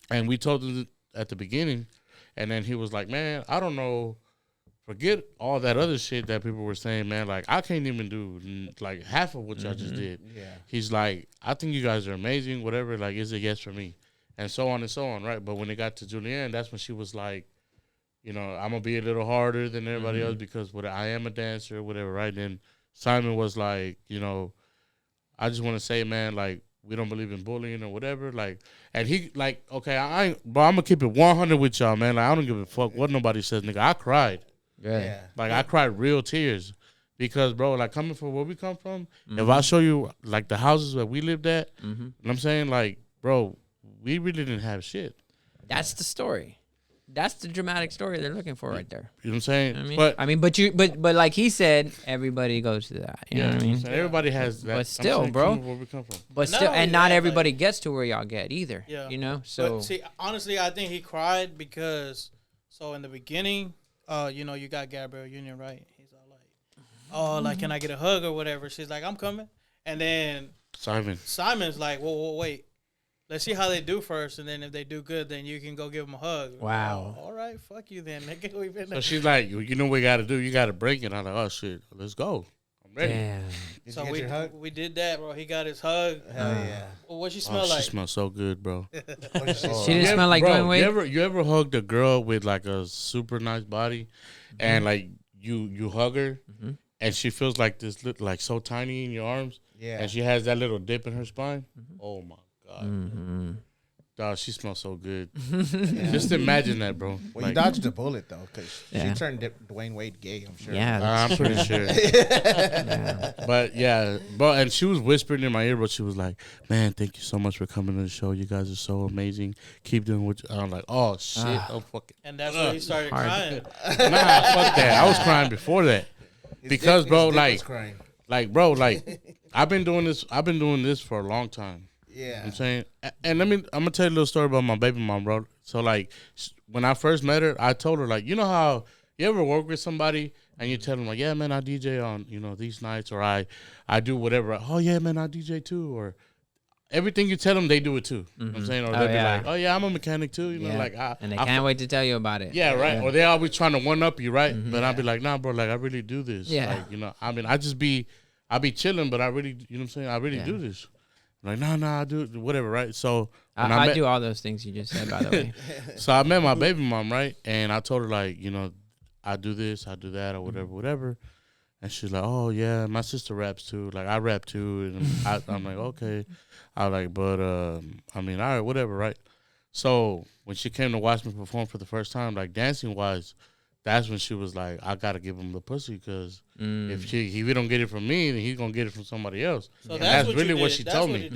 And we told him at the beginning, and then he was like, man, I don't know. Forget all that other shit that people were saying, man. Like, I can't even do, like, half of what y'all just did. Yeah. He's like, I think you guys are amazing, whatever. Like, it's a yes for me. And so on, right? But when it got to Julianne, that's when she was like, I'm going to be a little harder than everybody else because I am a dancer, whatever, right? Then Simon was like, I just want to say, man, like, we don't believe in bullying or whatever. Like, and he, like, okay, I'm going to keep it 100 with y'all, man. Like, I don't give a fuck what nobody says, nigga. I cried. Yeah. Like, I cried real tears because, bro, like, coming from where we come from, if I show you, like, the houses that we lived at, you know what I'm saying? Like, bro, we really didn't have shit. That's the story. That's the dramatic story they're looking for right there. You know what I'm saying? But like he said, everybody goes to that. You know what I mean? Everybody has that. But still, bro. Where we come from. But still, and not everybody gets to where y'all get either. Yeah. So. But see, honestly, I think he cried because, so in the beginning, you got Gabrielle Union, right? He's all like, oh, like, can I get a hug or whatever? She's like, I'm coming. And then Simon's like, whoa, wait. Let's see how they do first, and then if they do good, then you can go give them a hug. Wow. All right, fuck you then, nigga. So she's like, you know what we got to do? You got to break it. I'm like, oh, shit, let's go. I'm ready. Damn. Did you get your hug? We did that, bro. He got his hug. Hell yeah. Well, what she smell like? She smells so good, bro. She didn't smell like Dwayne Wade? You ever hugged a girl with, like, a super nice body, and, like, you hug her, and she feels like this, like, so tiny in your arms, and she has that little dip in her spine? Oh, my God. Dog, she smells so good. Just imagine that, bro. Well, you dodged a bullet, though, because she turned Dwayne Wade gay, I'm sure. Yeah. I'm pretty sure. But, and she was whispering in my ear, but she was like, man, thank you so much for coming to the show. You guys are so amazing. Keep doing what I'm like, oh, shit. Oh, fuck it. And that's when he started crying. Nah, fuck that. I was crying before that. Because, bro, like, bro, I've been doing this for a long time. Yeah. You know what I'm saying? And I'm going to tell you a little story about my baby mom, bro. So, like, when I first met her, I told her, like, you know how you ever work with somebody and you tell them, like, yeah, man, I DJ on, these nights, or I do whatever. Oh, yeah, man, I DJ too. Or everything you tell them, they do it too. You know what I'm saying? Or they'll be like, oh, yeah, I'm a mechanic too. And they can't wait to tell you about it. Yeah, right. Yeah. Or they always trying to one-up you, right? But I'll be like, nah, bro, like, I really do this. Yeah. Like, I be chilling, but I really, you know what I'm saying? I really do this. Like, nah, I do whatever, right? So I do all those things you just said, by the way. So I met my baby mom, right? And I told her, like, I do this, I do that, or whatever. And she's like, oh, yeah, my sister raps too. Like, I rap too. And I'm like, okay. I was like, but, all right, whatever, right? So when she came to watch me perform for the first time, like, dancing-wise, that's when she was like, I got to give him the pussy because if he don't get it from me, then he's going to get it from somebody else. So that's really what she told me.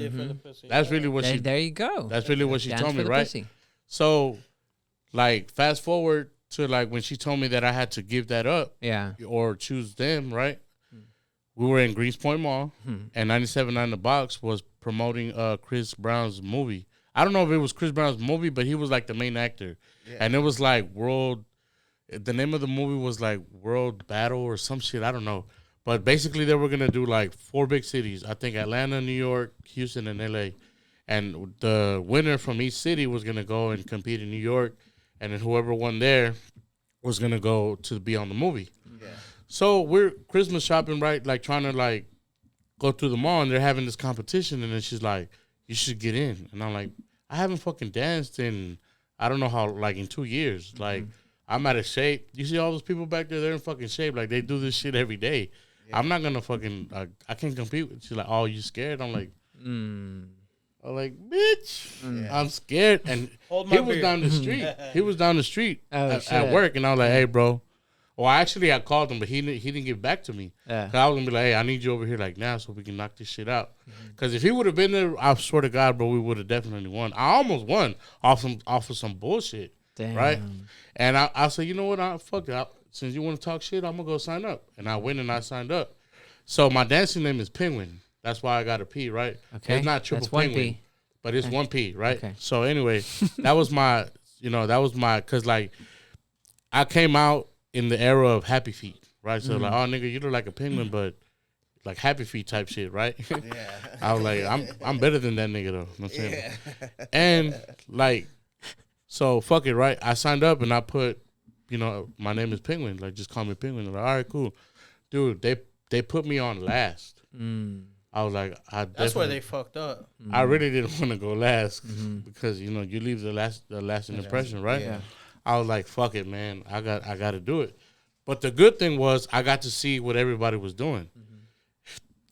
That's really what she... There you go. That's really what she Dance told me, for the right? pussy. So, like, fast forward to, like, when she told me that I had to give that up or choose them, right? We were in Greenspoint Mall, and 97.9 The Box was promoting Chris Brown's movie. I don't know if it was Chris Brown's movie, but he was, like, the main actor. Yeah. And it was, like, the name of the movie was like World Battle or some shit. I don't know. But basically they were going to do like 4 big cities. I think Atlanta, New York, Houston, and LA. And the winner from each city was going to go and compete in New York. And then whoever won there was going to go to be on the movie. Yeah. So we're Christmas shopping, right? Like trying to like go through the mall and they're having this competition. And then she's like, you should get in. And I'm like, I haven't fucking danced in, I don't know how, like in 2 years. Like, I'm out of shape. You see all those people back there, they're in fucking shape. Like, they do this shit every day. Yeah. I'm not going to fucking, I can't compete with. She's like, oh, you scared? I'm like, I was like, bitch, Yeah. I'm scared. And Hold my he was beer. down the street. He was down the street Oh, shit. at work, and I was like, hey, bro. Well, actually, I called him, but he didn't get back to me. Yeah. 'Cause I was gonna be like, hey, I need you over here like now so we can knock this shit out. Because if he would have been there, I swear to God, bro, we would have definitely won. I almost won off of some bullshit, Damn. right? And I said, you know what? Fuck it. Since you want to talk shit, I'm gonna go sign up. And I went and I signed up. So my dancing name is Penguin. That's why I got a P, right? Okay. It's not triple That's one penguin, P. but it's one P, right? Okay. So anyway, that was my, because like I came out in the era of Happy Feet, right? So like, oh nigga, you look like a penguin, but like Happy Feet type shit, right? Yeah. I was like, I'm better than that nigga though. You know what I'm saying? And like, so fuck it, right? I signed up and I put, my name is Penguin. Like, just call me Penguin. They're like, all right, cool, dude. They put me on last. I was like, That's where they fucked up. I really didn't want to go last because you leave the lasting impression, right? Yeah. I was like, fuck it, man. I got to do it. But the good thing was I got to see what everybody was doing.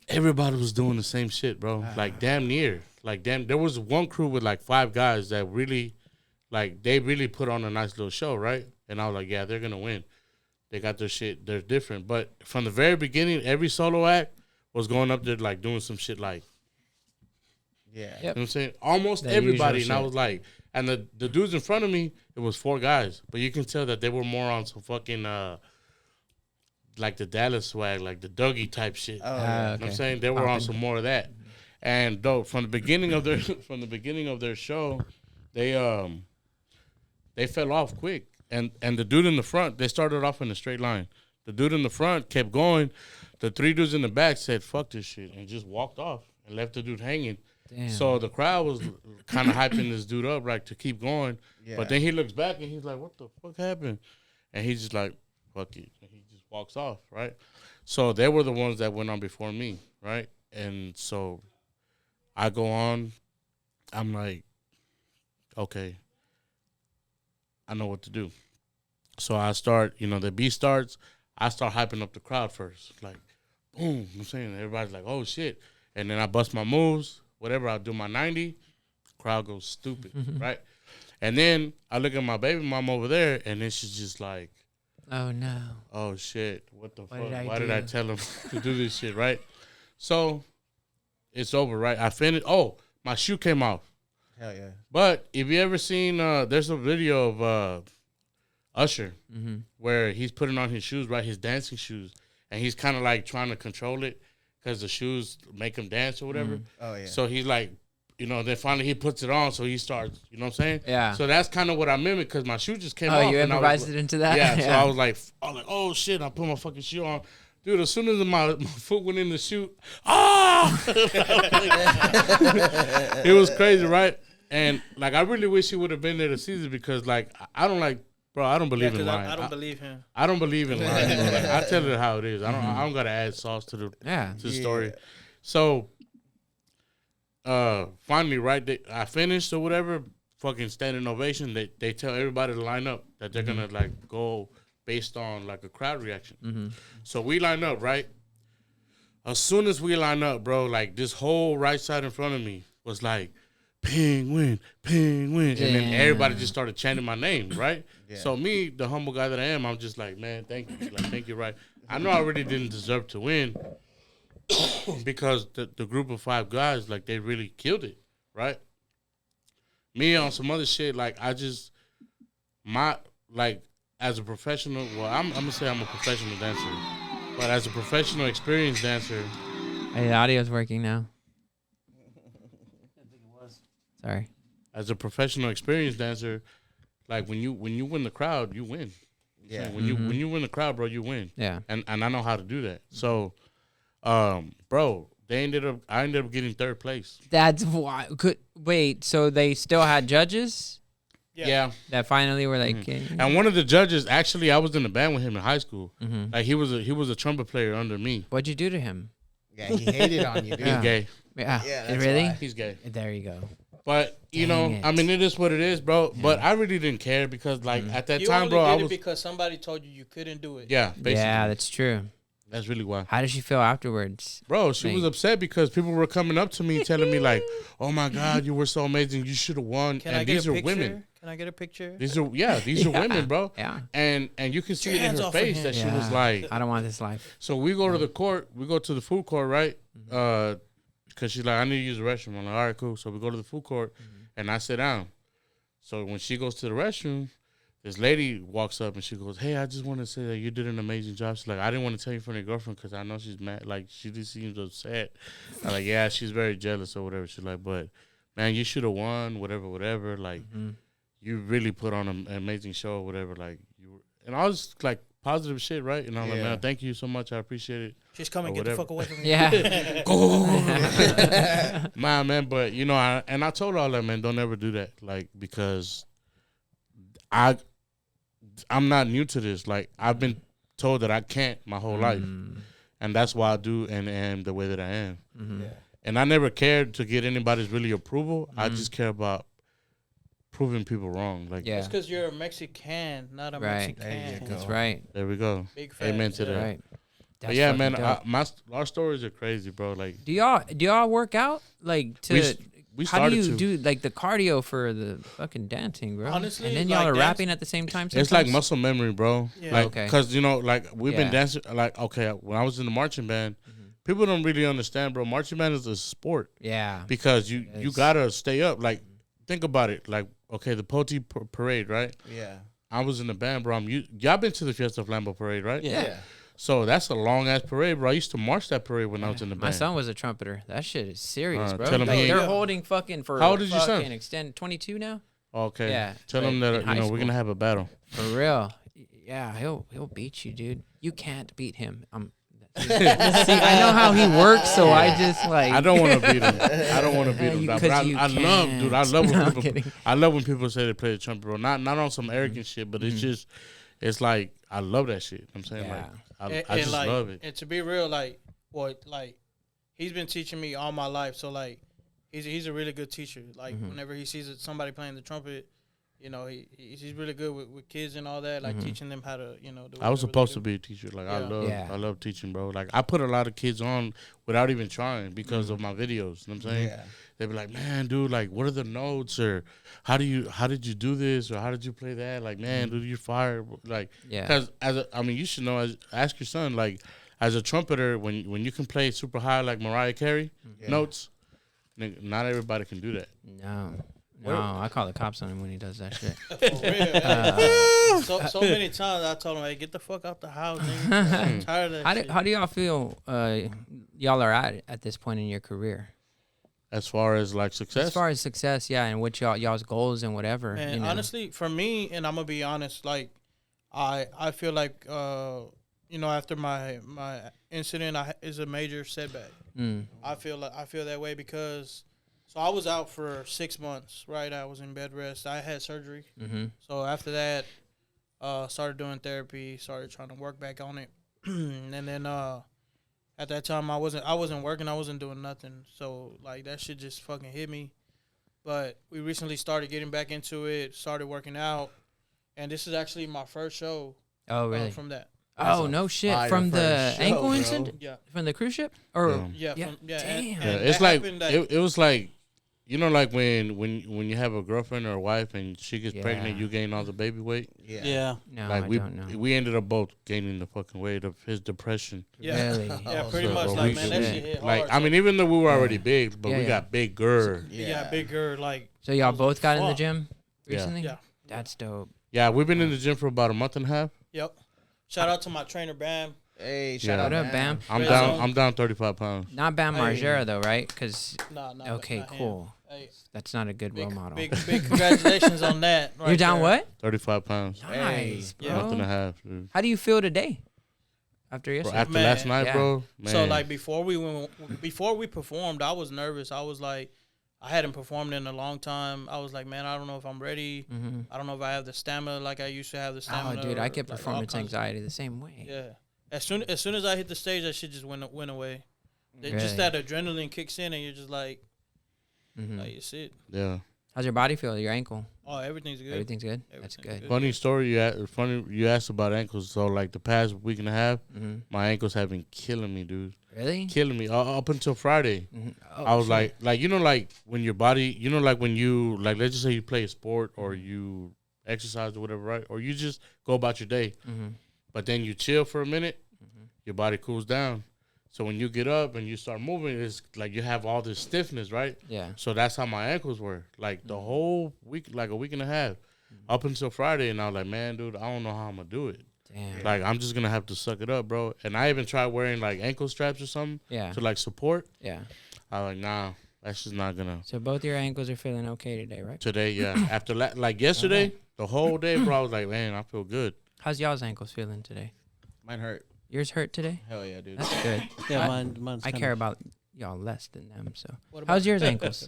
Everybody was doing the same shit, bro. Like damn near. There was one crew with like 5 guys that really, they really put on a nice little show, right? And I was like, yeah, they're gonna win. They got their shit. They're different. But from the very beginning, every solo act was going up there like doing some shit like, Yeah. Yep. you know what I'm saying? Almost That everybody. usual And I shit. was like, and the dudes in front of me, it was 4 guys. But you can tell that they were more on some fucking, like the Dallas swag, like the Dougie type shit. Oh, You yeah. know what I'm saying? They were on some more of that. And though from the beginning of their show, they fell off quick. And the dude in the front, they started off in a straight line. The dude in the front kept going. The 3 dudes in the back said, fuck this shit, and just walked off and left the dude hanging. Damn. So the crowd was kind of hyping this dude up, like, to keep going. Yeah. But then he looks back and he's like, what the fuck happened? And he's just like, fuck it. And he just walks off, right? So they were the ones that went on before me, right? And so I go on. I'm like, okay, I know what to do. So I start, the beat starts. I start hyping up the crowd first. Like, boom, I'm saying, everybody's like, oh, shit. And then I bust my moves, whatever. I do my 90, crowd goes stupid, right? And then I look at my baby mom over there, and then she's just like, Oh no. oh, shit, what the fuck? Why Did I tell him to do this shit, right? So it's over, right? I finished. Oh, my shoe came off. Hell yeah. But if you ever seen, there's a video of Usher where he's putting on his shoes, right, his dancing shoes, and he's kind of like trying to control it because the shoes make him dance or whatever. Oh, yeah. So he's like, then finally he puts it on, so he starts, you know what I'm saying? Yeah. So that's kind of what I mimicked because my shoe just came Oh, off. you and I was improvised like- it into that? Yeah, so I was like, oh shit, I put my fucking shoe on. Dude, as soon as my foot went in the shoe, it was crazy, right? And like, I really wish he would have been there to see this because like, I don't believe in lying. I don't believe him. I don't believe in lying. Bro. Like, I tell it how it is. I don't gotta add sauce to Yeah. the story. So, finally, right, I finished or whatever. Fucking standing ovation. They tell everybody to line up that they're gonna like go based on like a crowd reaction. So we line up, right? As soon as we line up, bro, like this whole right side in front of me was like, Penguin, Penguin. And then everybody just started chanting my name, right? Yeah. So me, the humble guy that I am, I'm just like, man, thank you. Like, thank you, right? I know I really didn't deserve to win because the group of 5 guys, like, they really killed it, right? Me on some other shit, like, as a professional, well, I'm going to say I'm a professional dancer, but as a professional experienced dancer. Hey, the audio's working now. Sorry. As a professional experienced dancer, like when you win the crowd, you win. Yeah. When you win the crowd, bro, you win. Yeah. And I know how to do that. So, bro, I ended up getting 3rd place. That's why. Wait, so they still had judges Yeah. that finally were like, And one of the judges, actually, I was in the band with him in high school. Like he was a trumpet player under me. what'd you do to him? Yeah, he hated on you, dude. Yeah. He's gay. Yeah. Yeah, that's Really? why. He's gay. There you go. But you Dang know, it. I mean, it is what it is, bro. But I really didn't care because, like, at that You time, only bro, did I it was because somebody told you couldn't do it. yeah, basically. Yeah, that's true. That's really why. How did she feel afterwards? Bro, she Like- was upset because people were coming up to me telling me like, "Oh my God, you were so amazing. You should have won." Can and I get these a are picture? women. Can I get a picture? These are these are women, bro. Yeah. And you can see Your it in hands her off of face him. that she was like. I don't want this life. So we go to the court. We go to the food court, right? Because she's like, I need to use the restroom. I'm like, all right, cool. So we go to the food court, and I sit down. So when she goes to the restroom, this lady walks up and she goes, "Hey, I just want to say that you did an amazing job." She's like, "I didn't want to tell you in front of your girlfriend because I know she's mad. Like, she just seems upset." I'm like, "Yeah, she's very jealous or whatever." She's like, "But, man, you should have won, whatever. Like, you really put on an amazing show or whatever. Like, you were," and I was like, positive shit, right? And I'm like, "Man, thank you so much. I appreciate it." Just come and or get the whatever. fuck away from me. Yeah. Go. Man, but, you know, I told her all that, man, don't ever do that. Like, because I'm not new to this. Like, I've been told that I can't my whole life. And that's why I do and am the way that I am. And I never cared to get anybody's really approval. I just care about proving people wrong. Like, Yeah. It's because you're a Mexican, not a Right. Mexican. That's right. there we go. Big facts, Amen to yeah. that. Right. But That's yeah, fucking man, dope. our stories are crazy, bro. Like, Do y'all work out like to? we how do started you to. do like the cardio for the fucking dancing, bro? Honestly, and then y'all like are dance- rapping at the same time. It's like sometimes? muscle memory, bro. Yeah. Like, Okay. cause you know, like we've been Yeah. dancing. Like, okay, when I was in the marching band, people don't really understand, bro. Marching band is a sport Yeah. because you Yes. gotta stay up. Like, think about it. Like, okay, the Poti parade, right? Yeah. I was in the band, bro. Y'all been to the Fiesta Flambeau parade, right? Yeah. So that's a long ass parade, bro. I used to march that parade when I was in the My band. son was a trumpeter. That shit is serious, bro. tell him Like, he- they're Yeah. holding fucking for How old is your son? fucking extend 22 now. Okay. Yeah, Tell but him that in high we're school. gonna have a battle. For real. Yeah, he'll beat you, dude. You can't beat him. See, I know how he works, so I just like. I don't want to beat him. I don't want to beat him. You- But 'cause you I love, dude. I love can't. No, I'm when people. kidding. I love when people say they play the trumpet, bro. Not on some arrogant shit, but it's just, it's like I love that shit. I'm saying Yeah. like I just like, love it. And to be real, like, he's been teaching me all my life. So like, he's a really good teacher. Like, whenever he sees somebody playing the trumpet, you know, he's really good with kids and all that. Like teaching them how to, you know. Do I was whatever supposed they to do. be a teacher. Like Yeah. I love teaching, bro. Like I put a lot of kids on without even trying because of my videos. You know what I'm saying? Yeah. They'd be like, "Man, dude, like, what are the notes? Or how did you do this? Or how did you play that? Like, man, dude, you're fired." Like, Yeah. because you should know. Ask your son, like, as a trumpeter, when you can play super high like Mariah Carey notes, nigga, not everybody can do that. No, I call the cops on him when he does that shit. For real. So many times I told him, "Hey, get the fuck out the house, nigga. I'm tired of that shit." How do y'all feel y'all are at this point in your career? As far as like success, As far as success, yeah, and what y'all's goals and whatever. And you know? honestly, for me, and I'm gonna be honest, like I feel like you know, after my incident is a major setback. I feel that way because so I was out for 6 months, right? I was in bed rest. I had surgery. So after that, started doing therapy, started trying to work back on it, and then at that time I wasn't working, I wasn't doing nothing. So like that shit just fucking hit me. But we recently started getting back into it, started working out, and this is actually my first show. Oh, really? From that. Oh, no shit. fire From the first show, ankle bro. incident? Yeah. From the cruise ship? Or Yeah. Yeah. From, yeah. Damn. yeah, And it's that like happened, like, it was like, you know, like when you have a girlfriend or a wife and she gets pregnant, Yeah. you gain all the baby weight. Yeah. No, Like I we don't know. we ended up both gaining the fucking weight of his depression. yeah. Really? Yeah, pretty So, much. bro, Like, we- man, that shit hit Like hard. I mean, even though we were already big, but Yeah, we yeah. got bigger. yeah, bigger, like, So y'all both got in the fuck. gym Yeah. recently? Yeah. That's dope. Yeah, we've been in the gym for about a month and a half. yep. Shout out to my trainer, Bam. Hey, shout Yeah. out, What up, Bam? I'm Red down. zone. I'm down 35 pounds. Not Bam Hey. Margera, though, right? Because, Nah, okay, not him. cool. Hey, That's not a good role big, model. big congratulations on that. Right You're down there. what? 35 pounds. Nice, Yeah. Month and a bro. half. Dude. How do you feel today? After Bro, yesterday? after Man. last night, Yeah. bro. Man. So like before we performed, I was nervous. I was like, I hadn't performed in a long time. I was like, man, I don't know if I'm ready. I don't know if I have the stamina like I used to have the Mm-hmm. Oh, stamina. dude, I or, get like, performance all kinds of- anxiety the same way. Yeah. As soon as I hit the stage, that shit just went away. Really? Just that adrenaline kicks in, and you're just like, Mhm. like it's it. Yeah. How's your body feel? Your ankle? Oh, everything's good. Everything's good. That's Everything's good. Funny story. You asked about ankles. So like the past week and a half, Mm-hmm. my ankles have been killing me, dude. Really? Killing me up until Friday. Mm-hmm. Oh, I was shit. like you know, like when your body, you know, like when you like, let's just say you play a sport or you exercise or whatever, right? Or you just go about your day, Mm-hmm. but then you chill for a minute, Mm-hmm. your body cools down. So when you get up and you start moving, it's like you have all this stiffness, right? Yeah. So that's how my ankles were, like the whole week, like a week and a half, up until Friday. And I was like, man, dude, I don't know how I'm gonna do it. Damn. Like I'm just gonna have to suck it up, bro. And I even tried wearing like ankle straps or something Yeah. to like support. Yeah. I was like, nah, that's just not gonna. So both your ankles are feeling okay today, right? Today, yeah. After like yesterday, the whole day, bro, I was like, man, I feel good. How's y'all's ankles feeling today? Mine hurt. Yours hurt today? Hell yeah, dude. That's good. Yeah, I- mine's I kinda- care about y'all less than them. So, What about- how's yours ankles?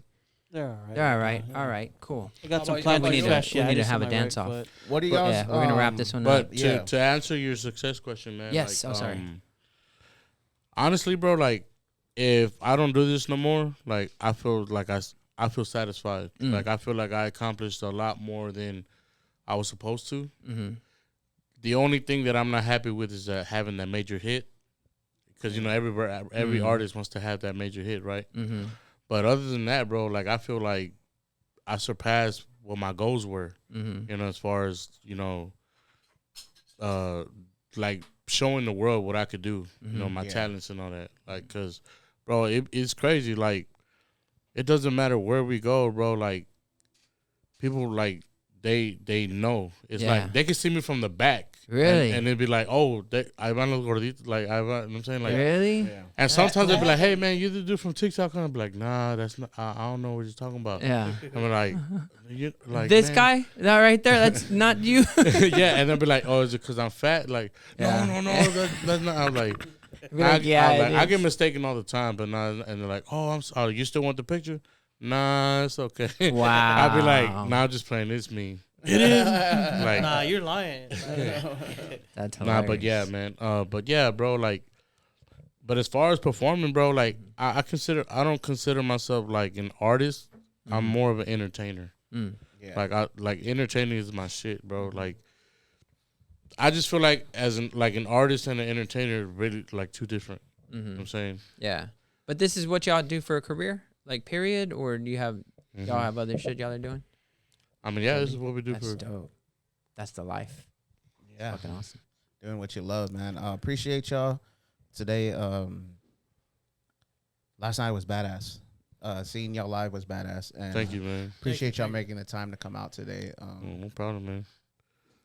They're all right. They're all right. All right. Cool. I got How some about- plantar how about yours? We need to fasciitis have in a my dance right off. foot. What do y'all? Yeah, we're gonna wrap this one up. But yeah. to answer your success question, man. Yes, like, oh, sorry. Honestly, bro, like if I don't do this no more, like I feel like I feel satisfied. Mm. Like I feel like I accomplished a lot more than I was supposed to. Mm-hmm. The only thing that I'm not happy with is having that major hit, because you know every artist wants to have that major hit, right? Mm-hmm. But other than that, bro, like I feel like I surpassed what my goals were. Mm-hmm. You know, as far as like showing the world what I could do. You know, my Yeah. talents and all that. Like, cause, bro, it's crazy. Like, it doesn't matter where we go, bro. Like, people like they know. It's Yeah. like they can see me from the back. Really? And they'd be like, oh, I want to gordito. Like, you know what I'm saying? Like, Really? Yeah. and sometimes they'd be like, hey, man, you the dude from TikTok? And I'm like, nah, that's not, I don't know what you're talking about. Yeah. I'm like, like This man. guy? That right there? That's not you. Yeah, and they'll be like, oh, is it because I'm fat? Like, Yeah. no, that's not. I'm like, Be like, yeah, it I is. get mistaken all the time, but not, and they're like, oh, I'm sorry, you still want the picture? Nah, it's okay. Wow. I'll be like, nah, I'm just playing. It's me. It is. Like, Nah, you're lying. That's hilarious. nah, but yeah, man. But yeah, bro. Like, but as far as performing, bro, like I don't consider myself like an artist. I'm more of an entertainer. Mm. Yeah. Like entertaining is my shit, bro. Like I just feel like as an artist and an entertainer, really like two different. You know what I'm saying? Yeah. But this is what y'all do for a career? Like, period? Or do you have, Mm-hmm. y'all have other shit y'all are doing? I mean, yeah, this is what we do That's for. dope. That's the life. Yeah. Fucking awesome. Doing what you love, man. Appreciate y'all today. Last night was badass. Seeing y'all live was badass. And Thank you, man. Appreciate y'all making the time to come out today. No problem, man.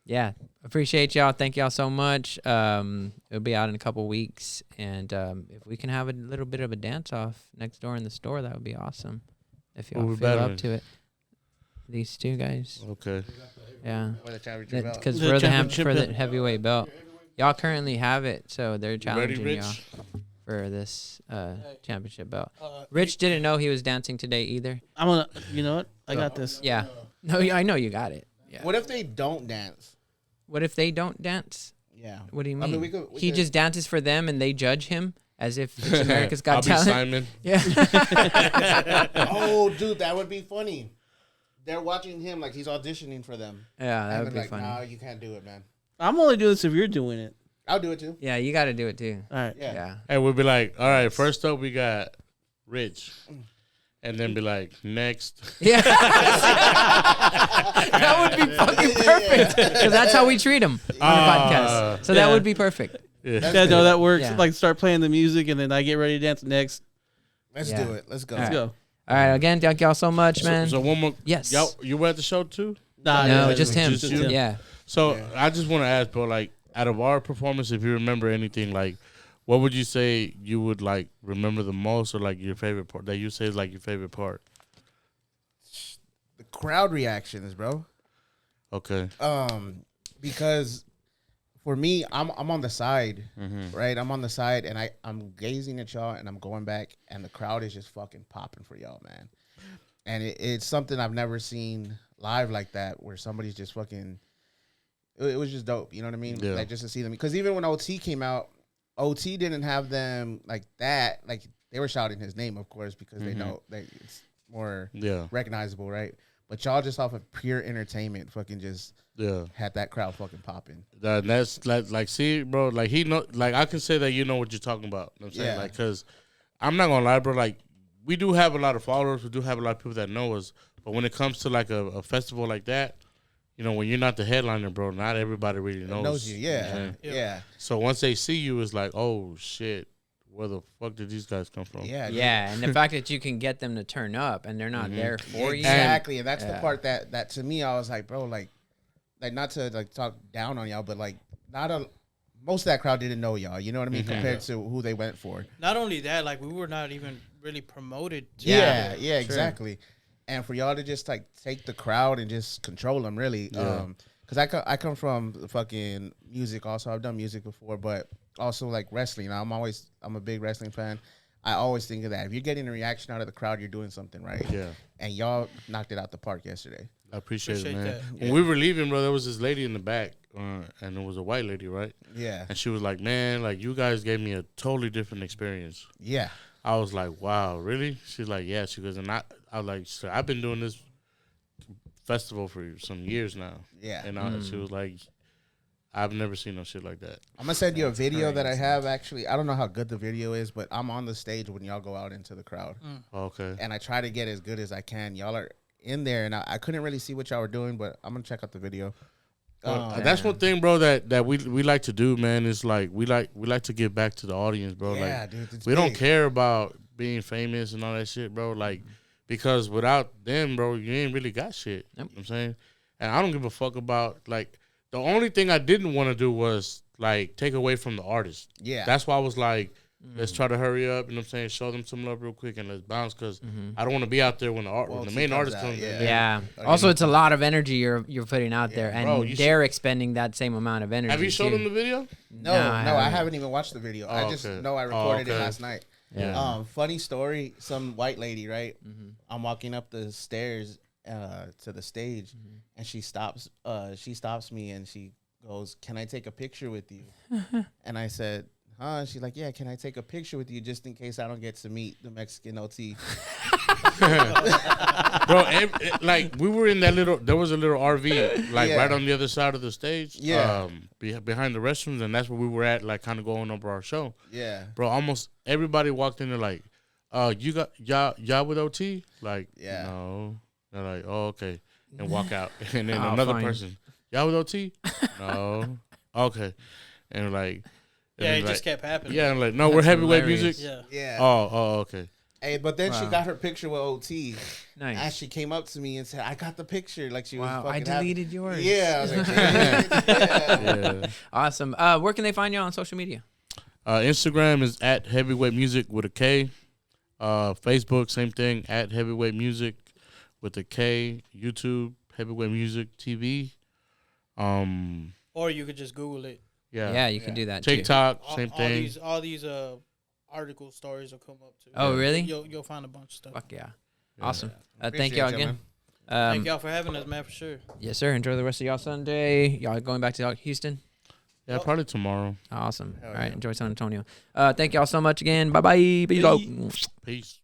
Yeah. Appreciate y'all. Thank y'all so much. It'll be out in a couple weeks. And if we can have a little bit of a dance off next door in the store, that would be awesome. If y'all Who we feel up battling? to it. These two guys. Okay. Yeah. For the championship belt. Because The for championship the belt. heavyweight belt. Y'all currently have it, so they're You ready, challenging Rich? y'all for this championship belt. Uh, Rich didn't know he was dancing today either. I'm gonna. You know what? I got this. Yeah. No, I know you got it. Yeah. What if they don't dance? What if they don't dance? Yeah. What do you I mean? mean, we He could- just dances for them and they judge him as if it's America's I'll Got be Talent. Simon. Yeah. Oh, dude, that would be funny. They're watching him like he's auditioning for them. Yeah, that And would they're be like, funny. nah, you can't do it, man. I'm only doing this if you're doing it. I'll do it too. Yeah, you got to do it too. All right. Yeah. Yeah. Hey, we'll be like, all right, first up we got Rich, and then be like, next. Yeah. That would be fucking perfect. Because that's how we treat him on the podcast. So that Yeah. would be perfect. Yeah. Yeah, no, that works. Yeah. Like start playing the music and then I get ready to dance next. Let's Yeah. do it. Let's go. All Let's right. go. All right. Again, thank y'all so much, man. So one more. Yes. Y'all, you were at the show too? Nah, No, yeah, just him. just you? Yeah. So I just want to ask, bro, like, out of our performance, if you remember anything, like, what would you say you would like remember the most, or like your favorite part that you say is like your favorite part? The crowd reactions, bro. Okay. Because for me, I'm on the side, Mm-hmm. right? I'm on the side, and I'm gazing at y'all, and I'm going back, and the crowd is just fucking popping for y'all, man. And it's something I've never seen live like that, where somebody's just fucking. It was just dope, you know what I mean? Yeah. Like just to see them, because even when OT came out, OT didn't have them like that. Like they were shouting his name, of course, because they know that it's more Yeah. recognizable, right? but y'all just off of pure entertainment, fucking just Yeah. had that crowd fucking popping. That's like, see, bro, like he know, like I can say that you know what you're talking about. You know what I'm saying, Yeah. like, cause I'm not gonna lie, bro. Like we do have a lot of followers, we do have a lot of people that know us, but when it comes to like a festival like that, you know, when you're not the headliner, bro, not everybody really knows You, you know what I'm yeah, saying? yeah, So once they see you, it's like, oh shit, where the fuck did these guys come from? yeah, dude. Yeah, and the fact that you can get them to turn up and they're not there for you. Exactly, and that's the Yeah. part that to me I was like, bro, like not to like talk down on y'all, but like most of that crowd didn't know y'all. You know what I mean? Compared to who they went for. Not only that, like we were not even really promoted. To Yeah, Yeah, true. exactly. And for y'all to just like take the crowd and just control them, really. Yeah. Because I come from the fucking music. Also, I've done music before, but also like wrestling. I'm a big wrestling fan. I always think of that. If you're getting a reaction out of the crowd, you're doing something right. Yeah. And y'all knocked it out the park yesterday. I appreciate it, man. that. When we were leaving, bro, there was this lady in the back, and it was a white lady, right? Yeah. And she was like, man, like, you guys gave me a totally different experience. Yeah. I was like, wow, really? She's like, yeah. She goes, and I was like, so I've been doing this festival for some years now. Yeah. And she was like, I've never seen no shit like that. I'm gonna send you a video that I have. Actually, I don't know how good the video is, but I'm on the stage when y'all go out into the crowd, Okay. and I try to get as good as I can. Y'all are in there, and I couldn't really see what y'all were doing, but I'm gonna check out the video. That's one thing, bro, that we like to do, man. Is like we like to give back to the audience, bro. Yeah, like dude, it's we don't big. care about being famous and all that shit, bro. Like because without them, bro, you ain't really got shit. You know what I'm saying? And I don't give a fuck about like the only thing I didn't want to do was like take away from the artist. Yeah. That's why I was like, let's try to hurry up, you know what I'm saying? Show them some love real quick and let's bounce because I don't want to be out there when when the she main comes artist out, comes in. Yeah. Or, Also, you it's a lot of energy you're putting out there, and Bro, you they're expending that same amount of energy. Have you showed too. them the video? No, I haven't even watched the video. I just okay. know I recorded it okay. last night. Yeah. Funny story. Some white lady, right? I'm walking up the stairs to the stage, and she stops me and she goes, "Can I take a picture with you?" And I said, "Huh?" And she's like, "Yeah, can I take a picture with you just in case I don't get to meet the Mexican OT?" Bro, like we were in there was a little RV like Yeah. right on the other side of the stage, Yeah. behind the restrooms, and that's where we were at, like kind of going over our show. Yeah. Bro, almost everybody walked in there like, you got y'all with OT? Like, Yeah. no. They're like, oh, okay, and walk out, and then Oh, another fine. person, y'all with OT? No, okay, and like, Yeah, and it like, just kept happening. yeah, and like, no, we're That's heavyweight hilarious. music. Yeah. Yeah. Oh, okay. Hey, but then she Wow. got her picture with OT. Nice. And she came up to me and said, "I got the picture." Like she Wow, was I fucking happy. deleted yours. Yeah. I was like, yeah. Yeah. Awesome. Where can they find you on social media? Instagram is at heavyweight music with a K. Facebook, same thing, at heavyweight music with a K. YouTube, heavyweight music TV. Or you could just Google it. Yeah, you can do that too. TikTok, All, same all thing. these article stories will come up too. Oh, really? You'll find a bunch of stuff. Fuck yeah. Awesome. Thank Appreciate y'all you, again. Thank y'all for having us, man, for sure. Yes, sir. Enjoy the rest of y'all Sunday. Y'all going back to Houston? Yeah, probably tomorrow. Awesome. All right. Enjoy San Antonio. Thank y'all so much again. Bye-bye. Peace out. Peace.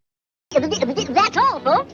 That's all, folks.